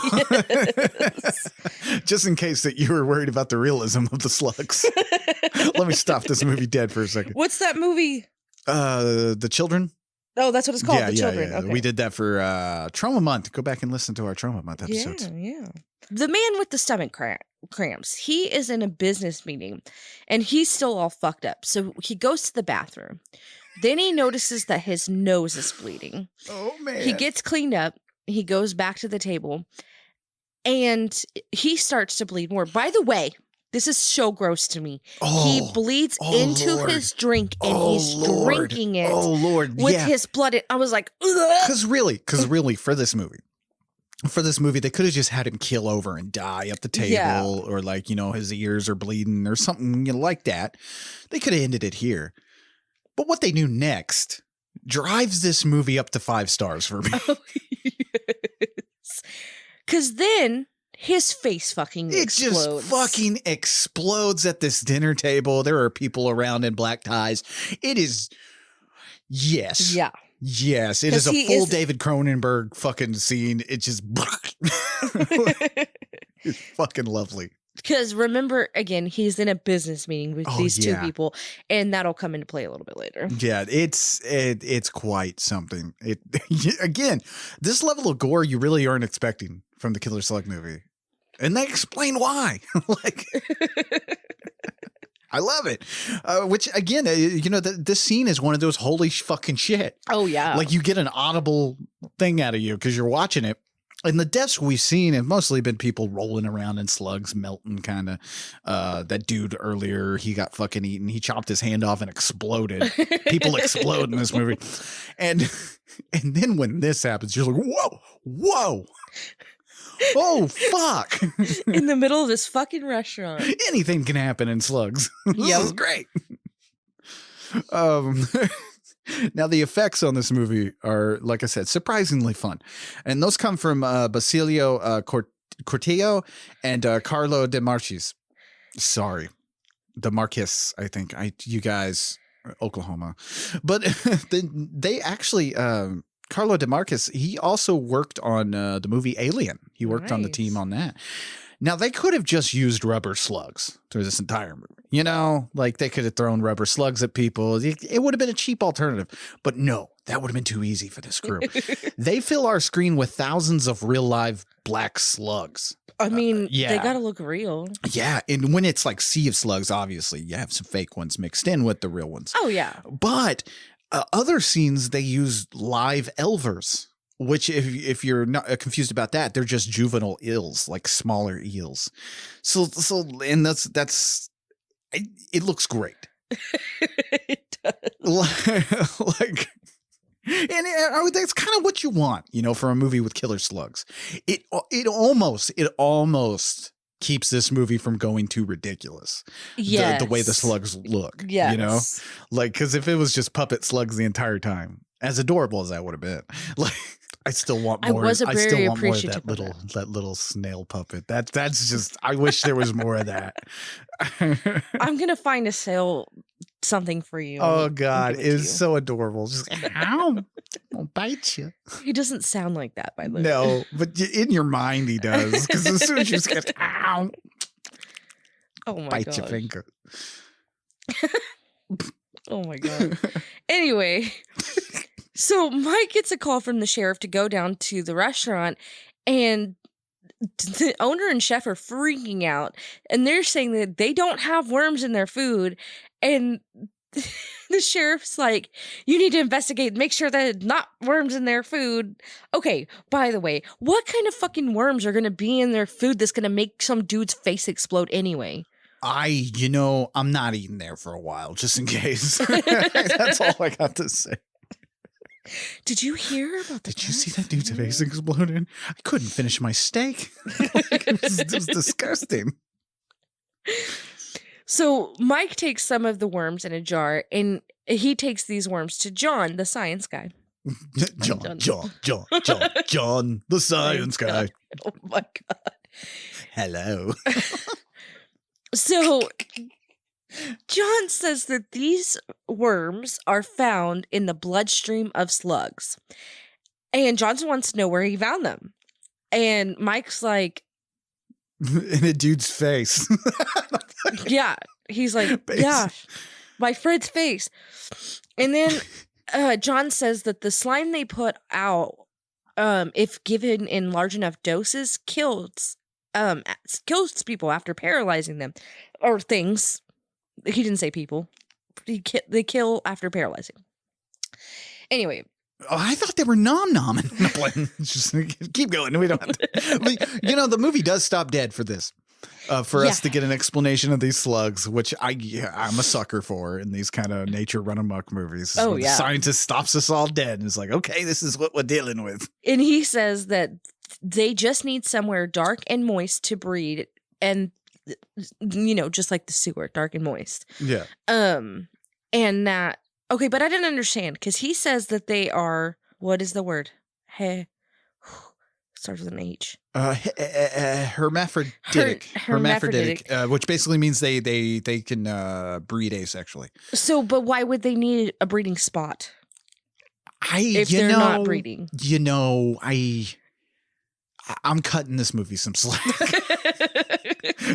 just in case that you were worried about the realism of the slugs, let me stop this movie dead for a second. What's that movie? The Children. Oh, that's what it's called. The Children. Yeah. Okay. We did that for Trauma Month. Go back and listen to our Trauma Month episodes. Yeah. The man with the stomach cramps, he is in a business meeting and he's still all fucked up. So he goes to the bathroom. Then he notices that his nose is bleeding. Oh, man. He gets cleaned up. He goes back to the table and he starts to bleed more. By the way, this is so gross to me. He bleeds into Lord. his drink and he's Lord. drinking it with his blood. I was like, ugh. Because really, for this movie, they could have just had him keel over and die up the table or like, his ears are bleeding or something like that. They could have ended it here. But what they knew next drives this movie up to 5 stars for me. Oh, yes. Because then his face fucking explodes. It just fucking explodes at this dinner table. There are people around in black ties. It is, yes. Yeah. Yes, it is a full David Cronenberg fucking scene. It just, it's fucking lovely. Because remember, again, he's in a business meeting with these two people, and that'll come into play a little bit later. Yeah, it's quite something. Again, this level of gore you really aren't expecting from the Killer Slug movie, and they explain why. Like, I love it. Which again, this scene is one of those holy fucking shit. Oh yeah. Like you get an audible thing out of you because you're watching it. And the deaths we've seen have mostly been people rolling around in slugs, melting kind of. That dude earlier, he got fucking eaten. He chopped his hand off and exploded. People explode in this movie. And then when this happens, you're like, whoa. Oh, fuck. In the middle of this fucking restaurant. Anything can happen in slugs. This is great. Now, the effects on this movie are, like I said, surprisingly fun. And those come from Basilio Cortillo and Carlo De Marchis. Sorry. De Marquis, I think. You guys, Oklahoma. But they actually, Carlo De Marquis, he also worked on the movie Alien. He worked on the team on that. Now, they could have just used rubber slugs through this entire movie. You know, like they could have thrown rubber slugs at people. It would have been a cheap alternative. But no, that would have been too easy for this crew. They fill our screen with thousands of real live black slugs. I mean, they got to look real. Yeah. And when it's like sea of slugs, obviously, you have some fake ones mixed in with the real ones. Oh, yeah. But other scenes, they use live elvers. Which, if you're not confused about that, they're just juvenile eels, like smaller eels. So, and that's it looks great. It does. Like, and that's kind of what you want, for a movie with killer slugs. It almost keeps this movie from going too ridiculous. Yes. The way the slugs look. Yes. Like, because if it was just puppet slugs the entire time, as adorable as that would have been, like. I still want more. I still want more of that little snail puppet. That's just. I wish there was more of that. I'm gonna find a sale something for you. Oh God, it's so adorable. Just ow, I'll bite you. He doesn't sound like that, by the way. No, but in your mind he does. Because as soon as you get ow, oh my bite your finger. Oh my God. Anyway. So Mike gets a call from the sheriff to go down to the restaurant, and the owner and chef are freaking out, and they're saying that they don't have worms in their food, and the sheriff's like, you need to investigate, make sure that it's not worms in their food. Okay, by the way, what kind of fucking worms are going to be in their food that's going to make some dude's face explode anyway? I'm not eating there for a while, just in case. That's all I got to say. Did you hear about Did you see that dude's face exploding? I couldn't finish my steak. It was disgusting. So Mike takes some of the worms in a jar, and he takes these worms to John, the science guy. John, the science guy. Oh my God. Hello. So John says that these worms are found in the bloodstream of slugs. And Johnson wants to know where he found them. And Mike's like... In a dude's face. Yeah. He's like, yeah, my friend's face. And then John says that the slime they put out, if given in large enough doses, kills people after paralyzing them. Or things. He didn't say people. They kill after paralyzing. Anyway. Oh, I thought they were nom-nomming. Just keep going. We don't have to. The movie does stop dead for this. For us to get an explanation of these slugs, which I'm a sucker for in these kind of nature run amok movies. Oh, yeah. The scientist stops us all dead and is like, okay, this is what we're dealing with. And he says that they just need somewhere dark and moist to breed, and just like the sewer, dark and moist. Yeah. And that, okay, but I didn't understand, because he says that they are, what is the word? Starts with an H. Hermaphroditic. Hermaphroditic. Which basically means they can breed asexually. So, but why would they need a breeding spot? If they're not breeding. I'm cutting this movie some slack.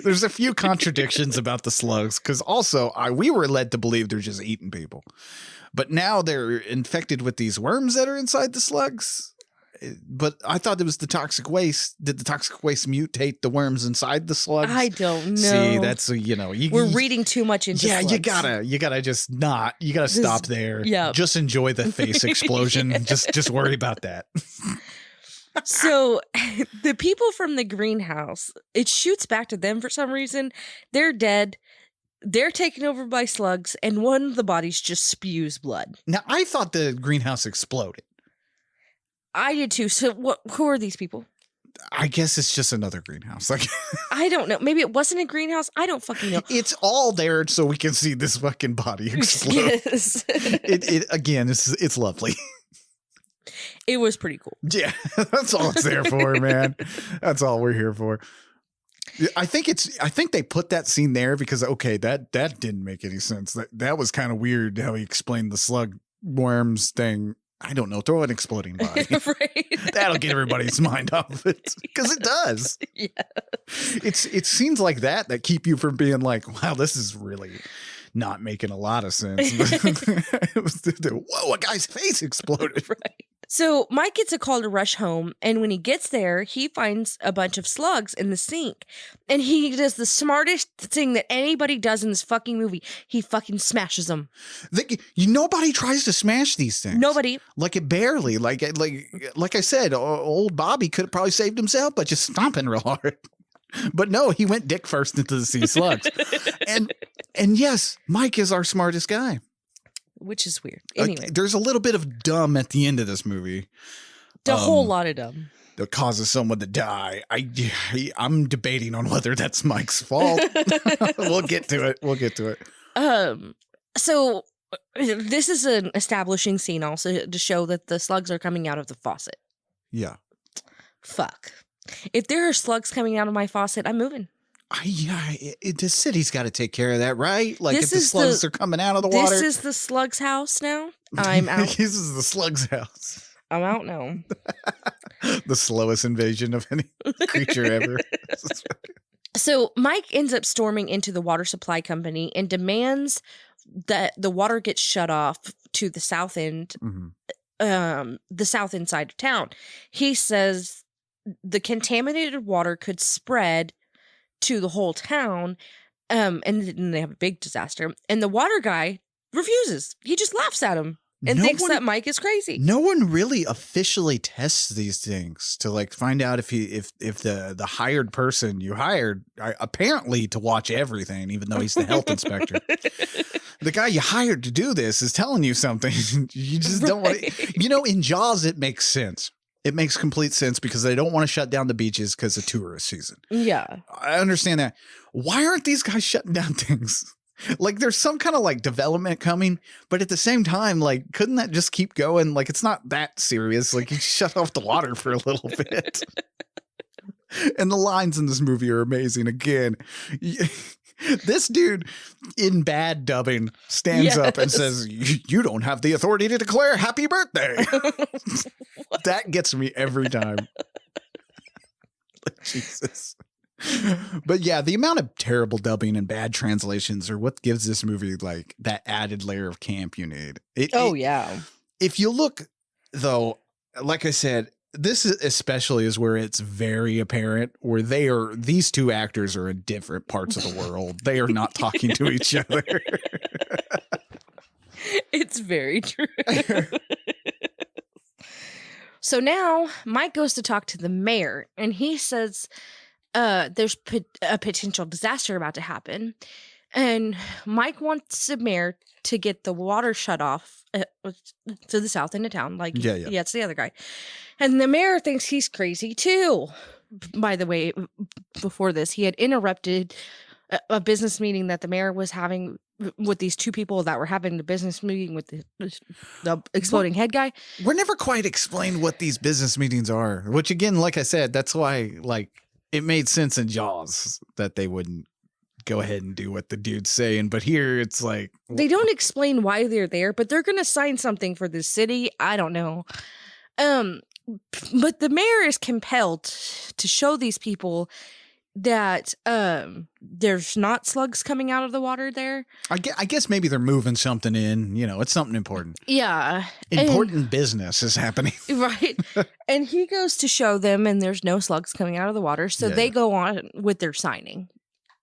There's a few contradictions about the slugs, because also we were led to believe they're just eating people. But now they're infected with these worms that are inside the slugs. but I thought it was the toxic waste. Did the toxic waste mutate the worms inside the slugs? I don't know. See, that's we're reading too much into. Yeah, slugs. you gotta just not. You gotta stop there. Yeah, just enjoy the face explosion. Yeah. Just worry about that. So the people from the greenhouse, it shoots back to them for some reason. They're dead. They're taken over by slugs, and one of the bodies just spews blood. Now, I thought the greenhouse exploded. I did too. So who are these people? I guess it's just another greenhouse. Like, I don't know. Maybe it wasn't a greenhouse. I don't fucking know. It's all there so we can see this fucking body explode. Yes. It's lovely. It was pretty cool. Yeah, that's all it's there for, man. That's all we're here for. I think they put that scene there because that didn't make any sense. That was kind of weird how he explained the slug worms thing. I don't know. Throw an exploding body. Right. That'll get everybody's mind off of it because it does. Yeah. It's scenes like that keep you from being like, wow, this is really not making a lot of sense. Whoa, a guy's face exploded. Right. So Mike gets a call to rush home, and when he gets there, he finds a bunch of slugs in the sink, and he does the smartest thing that anybody does in this fucking movie. He fucking smashes them. Nobody tries to smash these things. Nobody. Like it barely. Like I said, old Bobby could have probably saved himself by just stomping real hard. But no, he went dick first into the sea slugs. And yes, Mike is our smartest guy. Which is weird. Anyway. There's a little bit of dumb at the end of this movie. A whole lot of dumb. That causes someone to die. I'm debating on whether that's Mike's fault. We'll get to it. So this is an establishing scene also to show that the slugs are coming out of the faucet. Yeah. Fuck. If there are slugs coming out of my faucet, I'm moving. The city's got to take care of that, right? Like if the slugs are coming out of the water. This is the slug's house now. I'm out. This is the slug's house. I'm out now. The slowest invasion of any creature ever. So Mike ends up storming into the water supply company and demands that the water gets shut off to the south end, the south end side of town. He says the contaminated water could spread to the whole town, and then they have a big disaster. And the water guy refuses. He just laughs at him and thinks that Mike is crazy. No one really officially tests these things to like find out if the hired person you hired apparently to watch everything, even though he's the health inspector. The guy you hired to do this is telling you something. You just don't want to. In Jaws, it makes sense. It makes complete sense because they don't want to shut down the beaches because of tourist season. Yeah. I understand that. Why aren't these guys shutting down things? Like there's some kind of like development coming, but at the same time, like, couldn't that just keep going? Like, it's not that serious. Like you shut off the water for a little bit. And the lines in this movie are amazing. Again, this dude in bad dubbing stands up and says, you don't have the authority to declare happy birthday. That gets me every time. Jesus. But yeah, the amount of terrible dubbing and bad translations are what gives this movie like that added layer of camp you need. Yeah. If you look, though, like I said, this especially is where it's very apparent where these two actors are in different parts of the world. They are not talking to each other. It's very true. So now Mike goes to talk to the mayor and he says there's a potential disaster about to happen. And Mike wants the mayor to get the water shut off to the south end of town. Like, yeah, it's the other guy. And the mayor thinks he's crazy too. By the way, before this, he had interrupted a business meeting that the mayor was having with these two people that were having the business meeting with the exploding head guy. We're never quite explained what these business meetings are, which again, like I said, that's why like it made sense in Jaws that they wouldn't go ahead and do what the dude's saying. But here it's like they don't explain why they're there, but they're going to sign something for the city. I don't know. But the mayor is compelled to show these people that there's not slugs coming out of the water there. I guess maybe they're moving something in. You know, it's something important. Yeah. Important business is happening. Right. And he goes to show them, and there's no slugs coming out of the water. So they go on with their signing.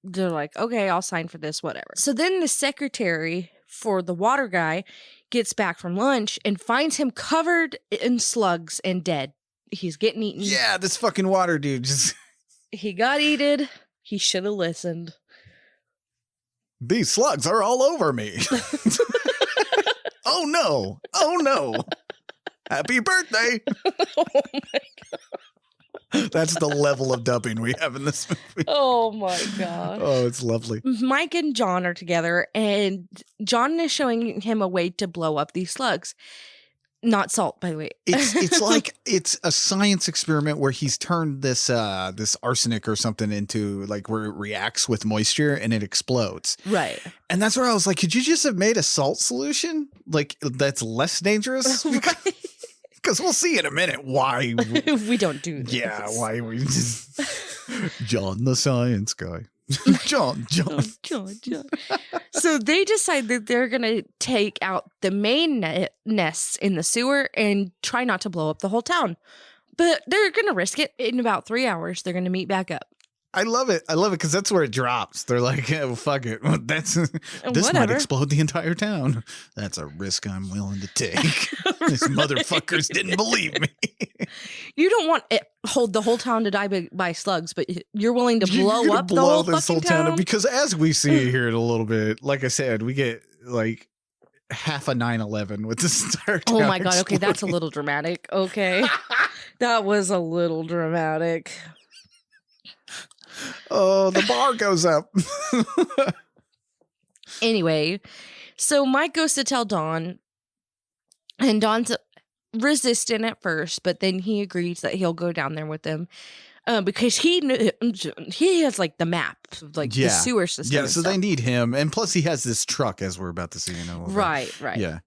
They're like, okay, I'll sign for this, whatever. So then the secretary for the water guy gets back from lunch and finds him covered in slugs and dead. He's getting eaten. Yeah, this fucking water dude just... He got eaten. He should have listened. These slugs are all over me. Oh no. Oh no. Happy birthday. Oh my God. That's the level of dubbing we have in this movie. Oh my God. Oh, it's lovely. Mike and John are together, and John is showing him a way to blow up these slugs. Not salt, by the way. It's like it's a science experiment where he's turned this this arsenic or something into like where it reacts with moisture and it explodes. Right. And that's where I was like, could you just have made a salt solution? Like that's less dangerous? Right. Because we'll see in a minute why we don't do this. Yeah, why we just John the science guy. John. So they decide that they're going to take out the main nests in the sewer and try not to blow up the whole town. But they're going to risk it. In about 3 hours, they're going to meet back up. I love it because that's where it drops. They're like, oh, fuck it. This might explode the entire town. That's a risk I'm willing to take. These motherfuckers didn't believe me. You don't want the whole town to die by slugs, but you're willing to blow up the whole fucking town? Because as we see here in a little bit, like I said, we get like half a 9/11 with this entire town. Oh my God. Okay, exploding. that's a little dramatic. Okay. That was a little dramatic. Oh, the bar goes up. Anyway, so Mike goes to tell Dawn, and Dawn's resistant at first, but then he agrees that he'll go down there with them because he has like the map, like the sewer system. Yeah, so they need him, and plus he has this truck, as we're about to see in a little bit. Right. Yeah.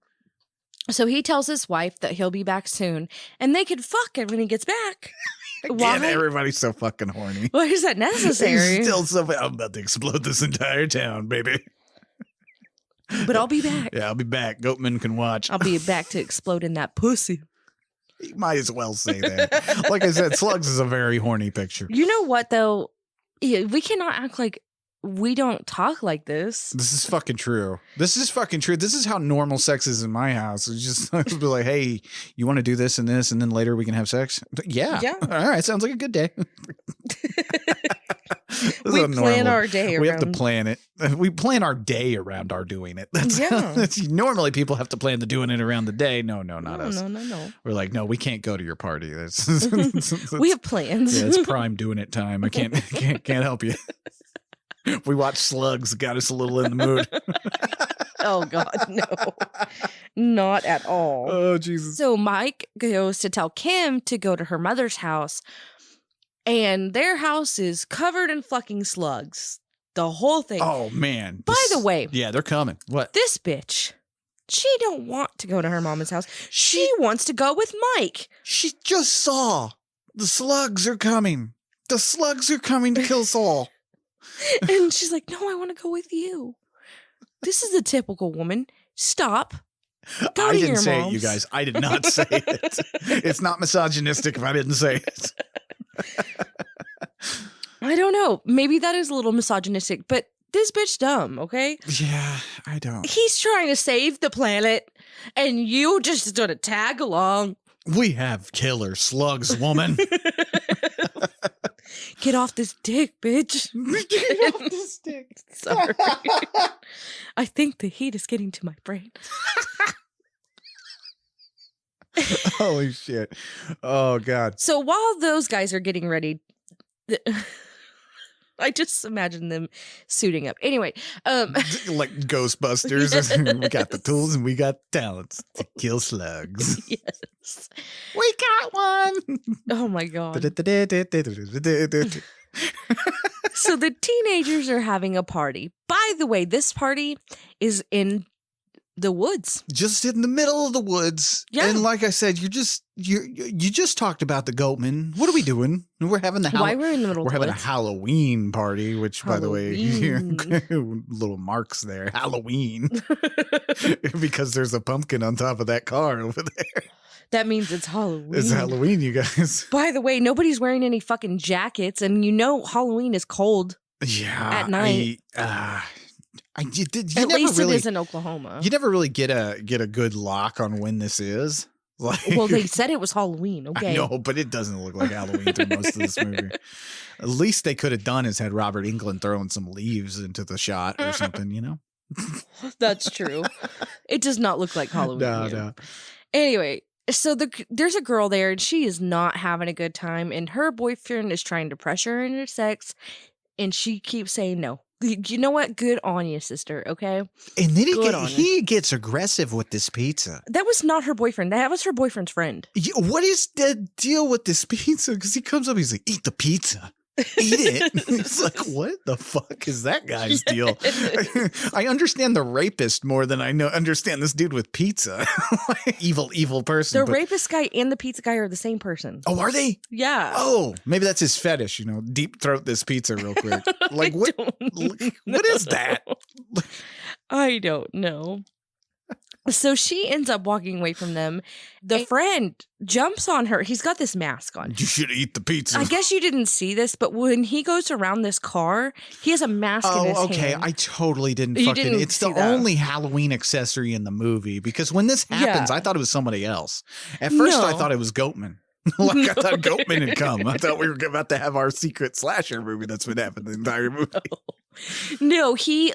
So he tells his wife that he'll be back soon, and they could fuck when he gets back. Again, everybody's so fucking horny. Why is that necessary? He's still so. I'm about to explode this entire town, baby. But I'll be back. Yeah, I'll be back. Goatman can watch. I'll be back to explode in that pussy. You might as well say that. Like I said, Slugs is a very horny picture. You know what, though? Yeah, we cannot act like we don't talk like this. This is fucking true. This is how normal sex is in my house. It's just be like, hey, you want to do this and this, and then later we can have sex? Yeah. All right. Sounds like a good day. We plan our day around. We have to plan it. We plan our day around our doing it. That's normally people have to plan the doing it around the day. No, not us. No. We're like, no, we can't go to your party. We have plans. Yeah, it's prime doing it time. I can't help you. We watched Slugs, got us a little in the mood. Oh God, no, not at all. Oh Jesus. So Mike goes to tell Kim to go to her mother's house, and their house is covered in fucking slugs. The whole thing. Oh man. By the way. Yeah, they're coming. What? This bitch. She don't want to go to her mama's house. She wants to go with Mike. She just saw the slugs are coming. The slugs are coming to kill us all. And she's like, no, I want to go with you. This is a typical woman. Stop. I didn't say it, you guys. I did not say it. It's not misogynistic if I didn't say it. I don't know. Maybe that is a little misogynistic, but this bitch dumb, okay? Yeah, I don't. He's trying to save the planet, and you just sort of tag along. We have killer slugs, woman. Get off this dick, bitch. Get off this dick. Sorry. I think the heat is getting to my brain. Holy shit. Oh, God. So while those guys are getting ready, I just imagine them suiting up. Anyway. Like Ghostbusters. Yes. We got the tools and we got talents to kill slugs. Yes. We got one. Oh, my God. So the teenagers are having a party. By the way, this party is in the woods. Just in the middle of the woods. Yeah. And like I said, you just talked about the goatman. What are we doing? We're having Why we're in the middle of the having a woods? Halloween party, which by the way, Halloween. little marks there. Halloween. Because there's a pumpkin on top of that car over there. That means it's Halloween. It's Halloween, you guys. By the way, nobody's wearing any fucking jackets, and Halloween is cold. Yeah. At night. At least it is in Oklahoma. You never really get a good lock on when this is. Like, well, they said it was Halloween. Okay. I know, but it doesn't look like Halloween through most of this movie. At least they could have done is had Robert Englund throwing some leaves into the shot or something, That's true. It does not look like Halloween. No. Anyway, so there's a girl there, and she is not having a good time, and her boyfriend is trying to pressure her into sex, and she keeps saying no. You know what? Good on you, sister. Okay. And then he gets aggressive with this pizza. That was not her boyfriend. That was her boyfriend's friend. What is the deal with this pizza? Because he comes up, he's like, "Eat the pizza." Eat it. It's like, what the fuck is that guy's deal? I understand the rapist more than I understand this dude with pizza. evil person. The rapist guy and the pizza guy are the same person. Oh, are they? Yeah. Oh, maybe that's his fetish, deep throat this pizza real quick. Like what is that? I don't know. So she ends up walking away from them. The friend jumps on her. He's got this mask on. You should eat the pizza. I guess you didn't see this, but when he goes around this car, he has a mask in his hand. I totally didn't it's the only Halloween accessory in the movie because when this happens, I thought it was somebody else. At first, I thought it was Goatman. I thought Goatman had come. I thought we were about to have our secret slasher movie that's been happening the entire movie. No, he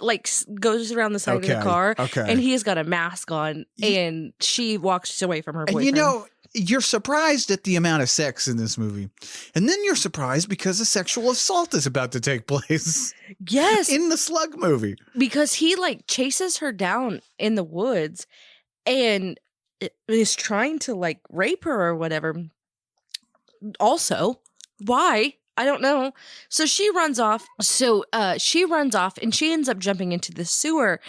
goes around the side of the car and he has got a mask on and she walks away from her boyfriend. And you're surprised at the amount of sex in this movie. And then you're surprised because a sexual assault is about to take place. Yes. In the Slug movie. Because he chases her down in the woods and is trying to rape her or whatever. Also, why? I don't know. So she runs off. She runs off and she ends up jumping into the sewer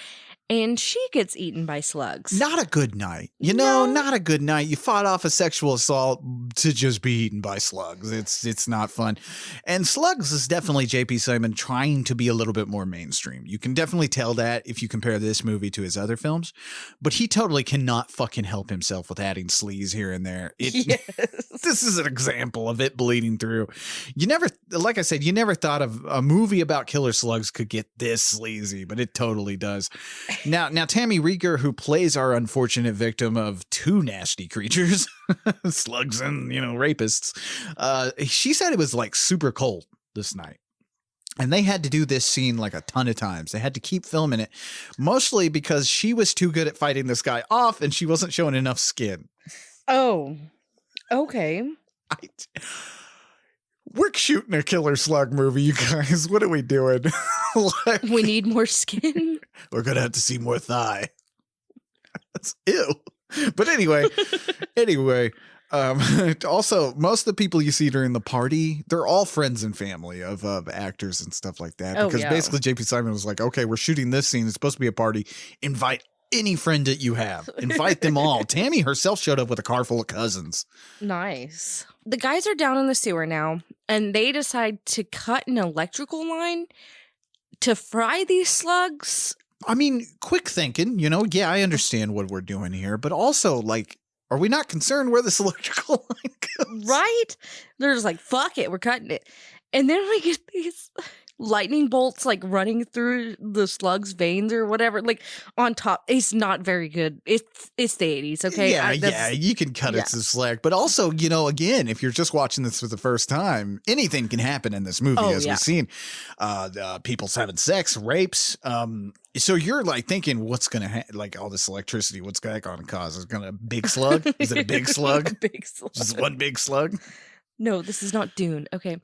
and she gets eaten by slugs. Not a good night. Not a good night. You fought off a sexual assault to just be eaten by slugs. It's not fun. And Slugs is definitely J.P. Simon trying to be a little bit more mainstream. You can definitely tell that if you compare this movie to his other films. But he totally cannot fucking help himself with adding sleaze here and there. Yes. This is an example of it bleeding through. Like I said, you never thought of a movie about killer slugs could get this sleazy, but it totally does. Now, Tammy Rieger, who plays our unfortunate victim of two nasty creatures, slugs and, rapists, she said it was super cold this night. And they had to do this scene a ton of times. They had to keep filming it, mostly because she was too good at fighting this guy off and she wasn't showing enough skin. Oh, okay. We're shooting a killer slug movie, you guys. What are we doing? We need more skin. We're going to have to see more thigh. That's ew. But anyway, also, most of the people you see during the party, they're all friends and family of actors and stuff like that. Because basically J.P. Simon was like, okay, we're shooting this scene. It's supposed to be a party. Invite any friend that you have. Invite them all. Tammy herself showed up with a car full of cousins. Nice. The guys are down in the sewer now, and they decide to cut an electrical line to fry these slugs. I mean, quick thinking, I understand what we're doing here, but also, are we not concerned where this electrical line goes? Right? They're just fuck it, we're cutting it. And then we get these lightning bolts running through the slug's veins or whatever, on top. It's not very good. It's the 80s, okay? Yeah, you can cut it to slack. But also, again, if you're just watching this for the first time, anything can happen in this movie, as we've seen. People's having sex, rapes. So you're thinking, what's going to all this electricity, what's that going to cause? Is it going to big slug? Is it a big slug? A big slug. Just one big slug? No, this is not Dune. Okay.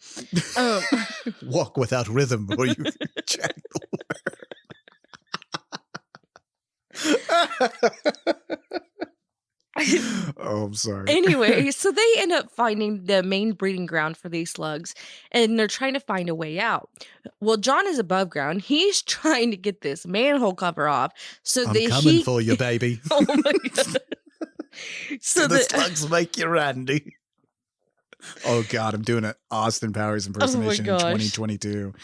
Walk without rhythm or you jack the Oh, I'm sorry. Anyway, so they end up finding the main breeding ground for these slugs, and they're trying to find a way out. Well, John is above ground. He's trying to get this manhole cover off. So I'm coming for you, baby. Oh my god! So the slugs make you randy. Oh god, I'm doing an Austin Powers impersonation in 2022.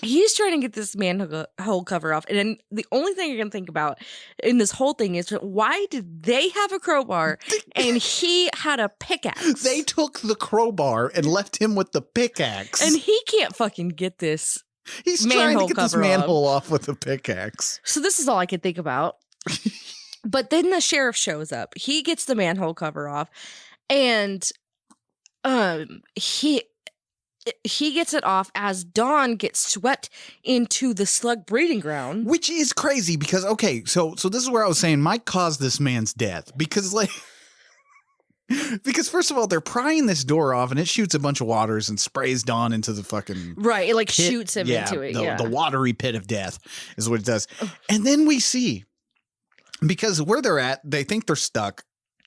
He's trying to get this manhole cover off. And then the only thing I can think about in this whole thing is, why did they have a crowbar and he had a pickaxe? They took the crowbar and left him with the pickaxe. And he can't fucking get this. He's trying to get this manhole off with a pickaxe. So this is all I can think about. But then the sheriff shows up. He gets the manhole cover off. And he gets it off as Dawn gets swept into the slug breeding ground. Which is crazy because, okay, so this is where I was saying Mike caused this man's death. Because, like, because first of all, they're prying this door off and it shoots a bunch of waters and sprays Dawn into the fucking right. It like pit. shoots him into it. The watery pit of death is what it does. And then we see, because where they're at, they think they're stuck.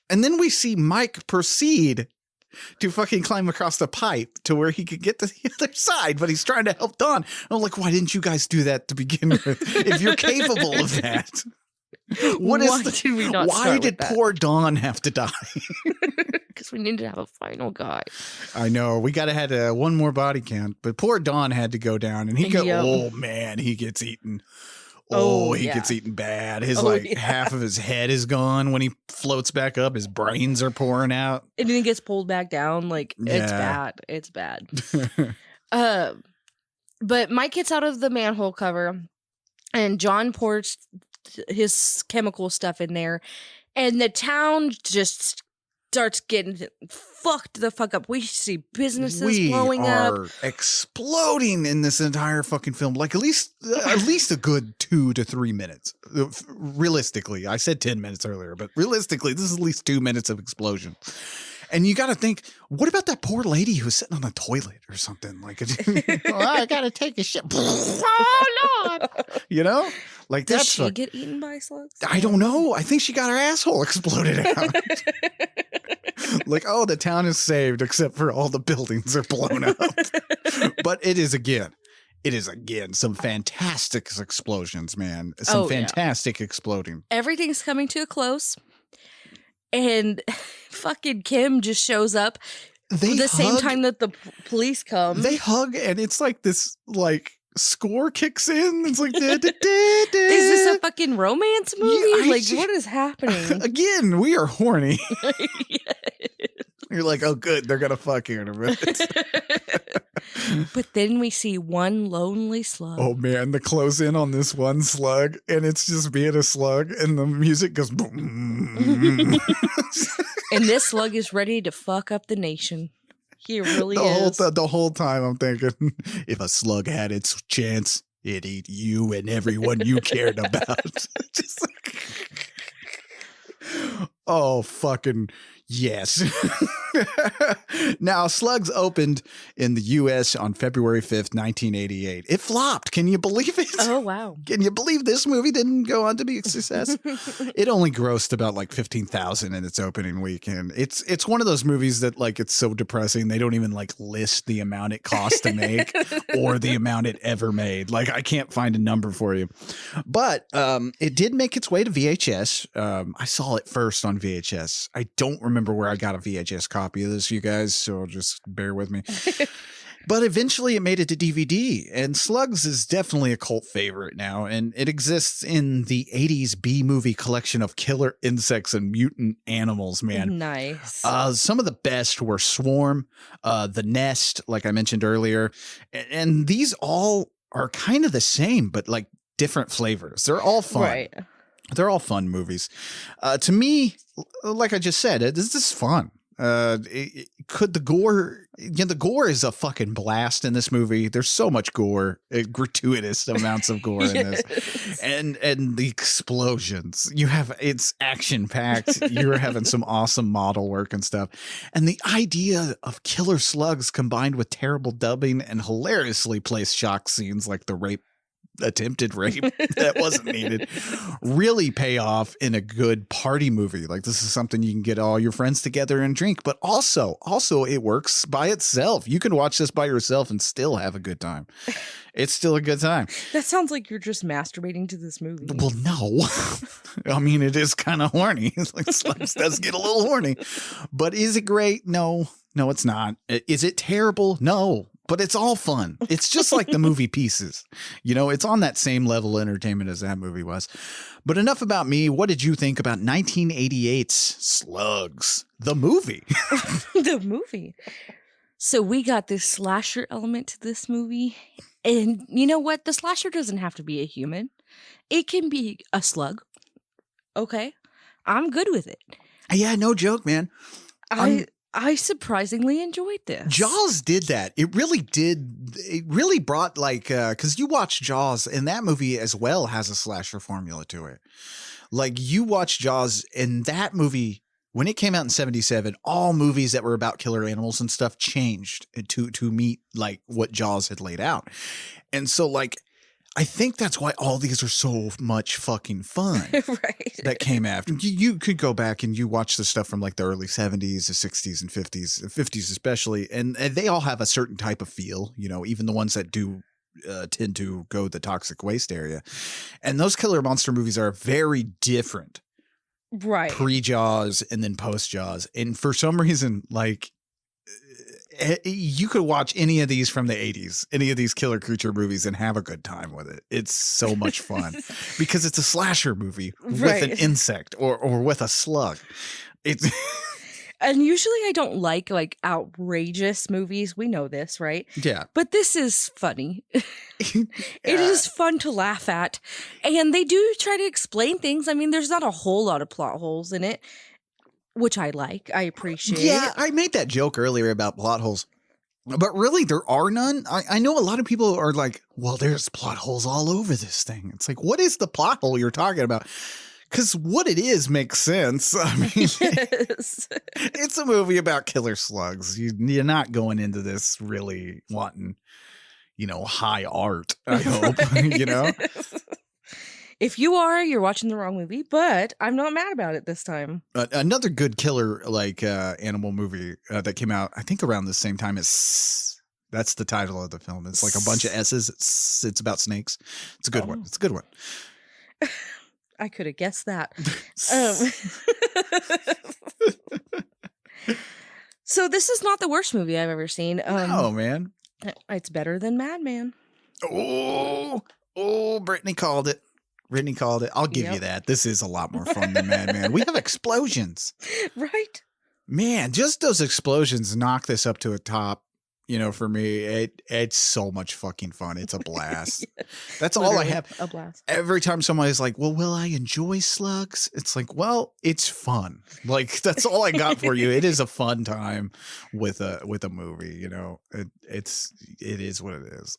And then we see Mike proceed to fucking climb across the pipe to where he could get to the other side, but he's trying to help Dawn. I'm like, why didn't you guys do that to begin with? If you're capable of that, why did poor Dawn have to die? Because we need to have a final guy. I know we gotta have one more body count, but poor Dawn had to go down, and he oh man, he gets eaten. He gets eaten bad. His half of his head is gone. When he floats back up, his brains are pouring out. And then he gets pulled back down. Like, it's bad. It's bad. But Mike gets out of the manhole cover and John pours his chemical stuff in there. And the town just starts getting fucked the fuck up. We see businesses blowing up. We are exploding in this entire fucking film. Like at least a good 2 to 3 minutes. Realistically, I said 10 minutes earlier, but realistically, this is at least 2 minutes of explosion. And you got to think, what about that poor lady who's sitting on the toilet or something? Like, I got to take a shit. Oh, Lord. You know? Like, does she get eaten by slugs? I don't know. I think she got her asshole exploded out. Like, oh, the town is saved except for all the buildings are blown up. But it is again some fantastic explosions, man. Some fantastic exploding. Everything's coming to a close. And fucking Kim just shows up the same time that the police come. They hug, and it's like this, like, score kicks in. It's like, is this a fucking romance movie? What is happening? Again, we are horny. You're like, oh, good, they're gonna fuck here in a minute. But then we see one lonely slug. Oh man, the close in on this one slug, and it's just being a slug, and the music goes boom. And this slug is ready to fuck up the nation. He really is. The whole time I'm thinking, if a slug had its chance, it'd eat you and everyone you cared about. Just like, oh, fucking yes. Now, Slugs opened in the U.S. on February 5th, 1988. It flopped. Can you believe it? Oh, wow. Can you believe this movie didn't go on to be a success? It only grossed about like $15,000 in its opening weekend. It's one of those movies that, like, it's so depressing. They don't even like list the amount it cost to make or the amount it ever made. Like, I can't find a number for you. But it did make its way to VHS. I saw it first on VHS. I don't remember where I got a VHS copy of this, you guys, so just bear with me. But eventually it made it to DVD, and Slugs is definitely a cult favorite now, and it exists in the 80s B-movie collection of killer insects and mutant animals, man. Nice. Some of the best were Swarm, The Nest, like I mentioned earlier, and these all are kind of the same, but like different flavors. They're all fun. Right. They're all fun movies. To me, like I just said, this is fun. The gore is a fucking blast in this movie. There's so much gore, gratuitous amounts of gore in this, and the explosions. It's action packed. You're having some awesome model work and stuff, and the idea of killer slugs combined with terrible dubbing and hilariously placed shock scenes like the rape attempted rape that wasn't needed really pay off in a good party movie. Like, this is something you can get all your friends together and drink, but also it works by itself. You can watch this by yourself and still have a good time. It's still a good time. That sounds like you're just masturbating to this movie. Well, no. I mean, it is kind of horny. Like, Slugs does get a little horny. But is it great? No, it's not. Is it terrible? No. But it's all fun. It's just like the movie Pieces. You know, it's on that same level of entertainment as that movie was. But enough about me. What did you think about 1988's Slugs, the movie? The movie. So we got this slasher element to this movie. And you know what? The slasher doesn't have to be a human. It can be a slug. Okay? I'm good with it. Yeah, no joke, man. I surprisingly enjoyed this. Jaws did that. It really did. It really brought like, because you watch Jaws and that movie as well has a slasher formula to it. Like, you watch Jaws and that movie, when it came out in 1977, all movies that were about killer animals and stuff changed to meet like what Jaws had laid out. And so like, I think that's why all these are so much fucking fun. Right. That came after. You could go back and you watch the stuff from like the early 70s, the 60s and 50s especially, and they all have a certain type of feel, you know, even the ones that do tend to go the toxic waste area. And those killer monster movies are very different. Right. Pre-Jaws and then post-Jaws. And for some reason, like, you could watch any of these from the 80s, any of these killer creature movies and have a good time with it. It's so much fun because it's a slasher movie with an insect or with a slug. It's and usually I don't like outrageous movies. We know this, right? Yeah. But this is funny. It is fun to laugh at. And they do try to explain things. I mean, there's not a whole lot of plot holes in it, which I like. I appreciate. Yeah, I made that joke earlier about plot holes. But really, there are none. I know a lot of people are like, well, there's plot holes all over this thing. It's like, what is the plot hole you're talking about? Because what it is makes sense. I mean, yes. It's a movie about killer slugs. You're not going into this really wanting, you know, high art, I hope, you know? If you are, you're watching the wrong movie, but I'm not mad about it this time. Another good killer animal movie that came out, I think around the same time as that's the title of the film. It's like a bunch of S's. It's about snakes. It's a good one. It's a good one. I could have guessed that. So this is not the worst movie I've ever seen. No, man. It's better than Madman. Oh, Brittany called it. I'll give you that. This is a lot more fun than Madman. We have explosions. Right. Man, just those explosions knock this up to a top. You know, for me, it's so much fucking fun. It's a blast. Yeah. That's literally all I have. A blast. Every time somebody's like, well, will I enjoy Slugs? It's like, well, it's fun. Like, that's all I got for you. It is a fun time with a movie, you know. It is what it is.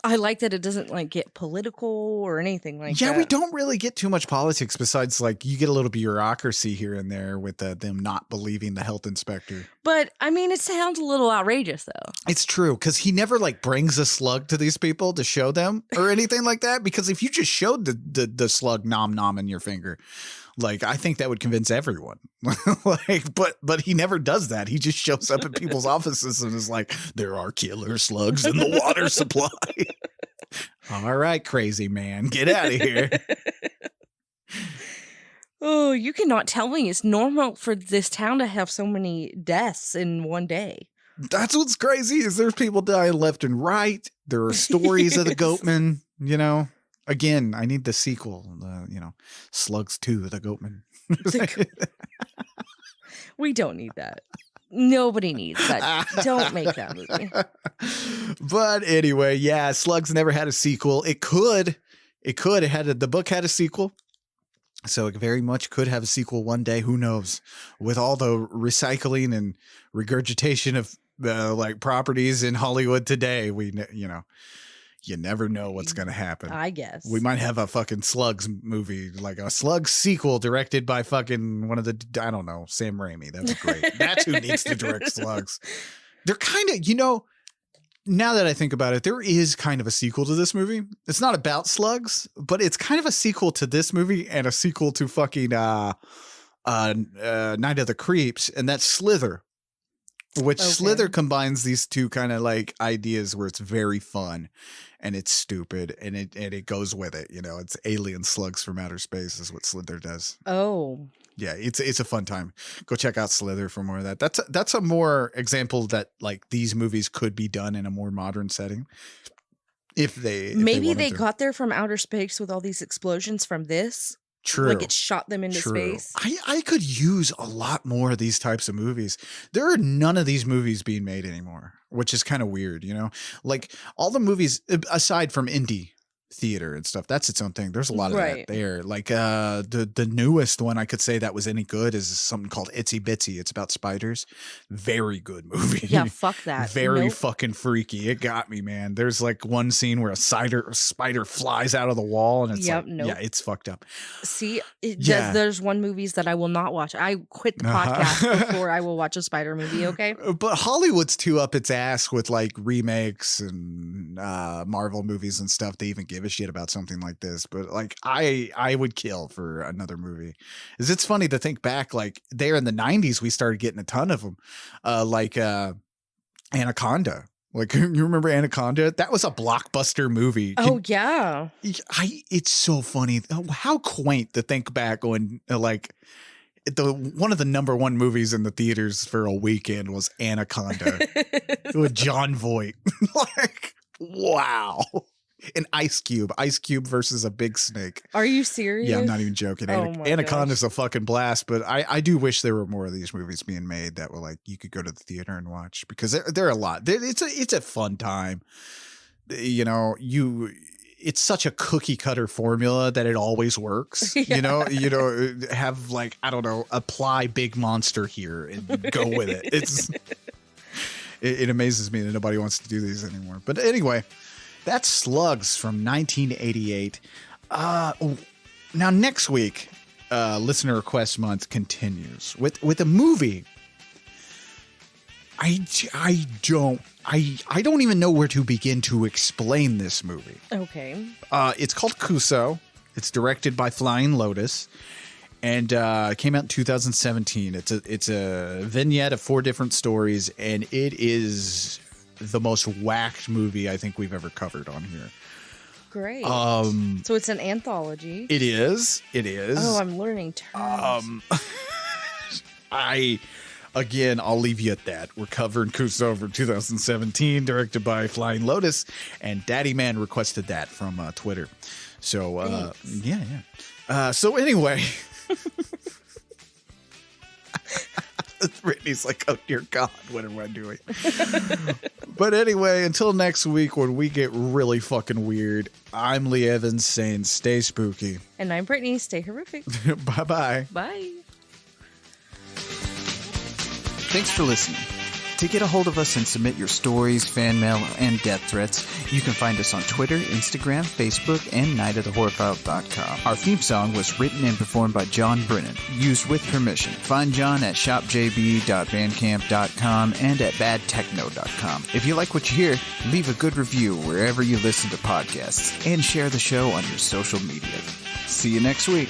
I like that it doesn't get political or anything like that. Yeah, we don't really get too much politics besides you get a little bureaucracy here and there with them not believing the health inspector. But I mean, it sounds a little outrageous though. It's true because he never brings a slug to these people to show them or anything like that. Because if you just showed the slug nom in your finger, I think that would convince everyone. But he never does that. He just shows up at people's offices and is like, there are killer slugs in the water supply. All right, crazy man, get out of here. Oh, you cannot tell me it's normal for this town to have so many deaths in one day. That's what's crazy is there's people dying left and right. There are stories of the Goatman, you know. Again, I need the sequel, Slugs 2, the Goatman. We don't need that. Nobody needs that. Don't make that movie. But anyway, yeah, Slugs never had a sequel. It could. The book had a sequel. So it very much could have a sequel one day. Who knows? With all the recycling and regurgitation of properties in Hollywood today, you never know what's going to happen. I guess. We might have a fucking Slugs movie, like a Slugs sequel directed by fucking one of the, I don't know, Sam Raimi. That'd be great. That's who needs to direct Slugs. They're kind of, now that I think about it, there is kind of a sequel to this movie. It's not about slugs, but it's kind of a sequel to this movie and a sequel to fucking Night of the Creeps, and that's Slither. Which Slither combines these two kind of like ideas where it's very fun and it's stupid and it goes with it. You know, it's alien slugs from outer space is what Slither does. Oh. Yeah, it's a fun time. Go check out Slither for more of that. That's a more example that like these movies could be done in a more modern setting. If they got there from outer space with all these explosions from this. True. Like it shot them into space. I could use a lot more of these types of movies. There are none of these movies being made anymore, which is kind of weird, you know? Like all the movies, aside from indie theater and stuff, that's its own thing. There's a lot of that there. Like the newest one I could say that was any good is something called Itsy Bitsy. It's about spiders. Very good movie. Yeah, fuck that. Very fucking freaky. It got me, man. There's like one scene where a spider flies out of the wall and it's yeah, it's fucked up. See, there's one movies that I will not watch. I quit the podcast before I will watch a spider movie, okay? But Hollywood's too up its ass with like remakes and Marvel movies and stuff. They even give a shit about something like this, but like I would kill for another movie. It's funny to think back, like there in the 90s we started getting a ton of them, like Anaconda. Like you remember Anaconda? That was a blockbuster movie. Yeah. It's so funny how quaint to think back when like one of the number one movies in the theaters for a weekend was Anaconda with John Voight. Like wow. An Ice Cube versus a big snake. Are you serious? Yeah, I'm not even joking. Anaconda's a fucking blast, but I do wish there were more of these movies being made that were like you could go to the theater and watch because they're a lot. It's a fun time. You know, it's such a cookie cutter formula that it always works. Yeah. You know, have like, I don't know, apply big monster here and go with it. It amazes me that nobody wants to do these anymore. But anyway, that's Slugs from 1988. Now next week, listener request month continues with a movie. I don't even know where to begin to explain this movie. Okay. It's called Kuso. It's directed by Flying Lotus, and it came out in 2017. It's a vignette of 4 different stories, and it is the most whacked movie I think we've ever covered on here. Great. So it's an anthology. It is. Oh, I'm learning terms. I'll leave you at that. We're covering Kuso from 2017, directed by Flying Lotus, and Daddy Man requested that from Twitter. So, yeah. So anyway, Brittany's like, oh dear God, what am I doing? But anyway, until next week when we get really fucking weird, I'm Lee Evans saying stay spooky. And I'm Brittany, stay horrific. Bye-bye. Bye. Thanks for listening. To get a hold of us and submit your stories, fan mail, and death threats, you can find us on Twitter, Instagram, Facebook, and nightofthehorrifile.com. Our theme song was written and performed by John Brennan, used with permission. Find John at shopjb.bandcamp.com and at badtechno.com. If you like what you hear, leave a good review wherever you listen to podcasts, and share the show on your social media. See you next week.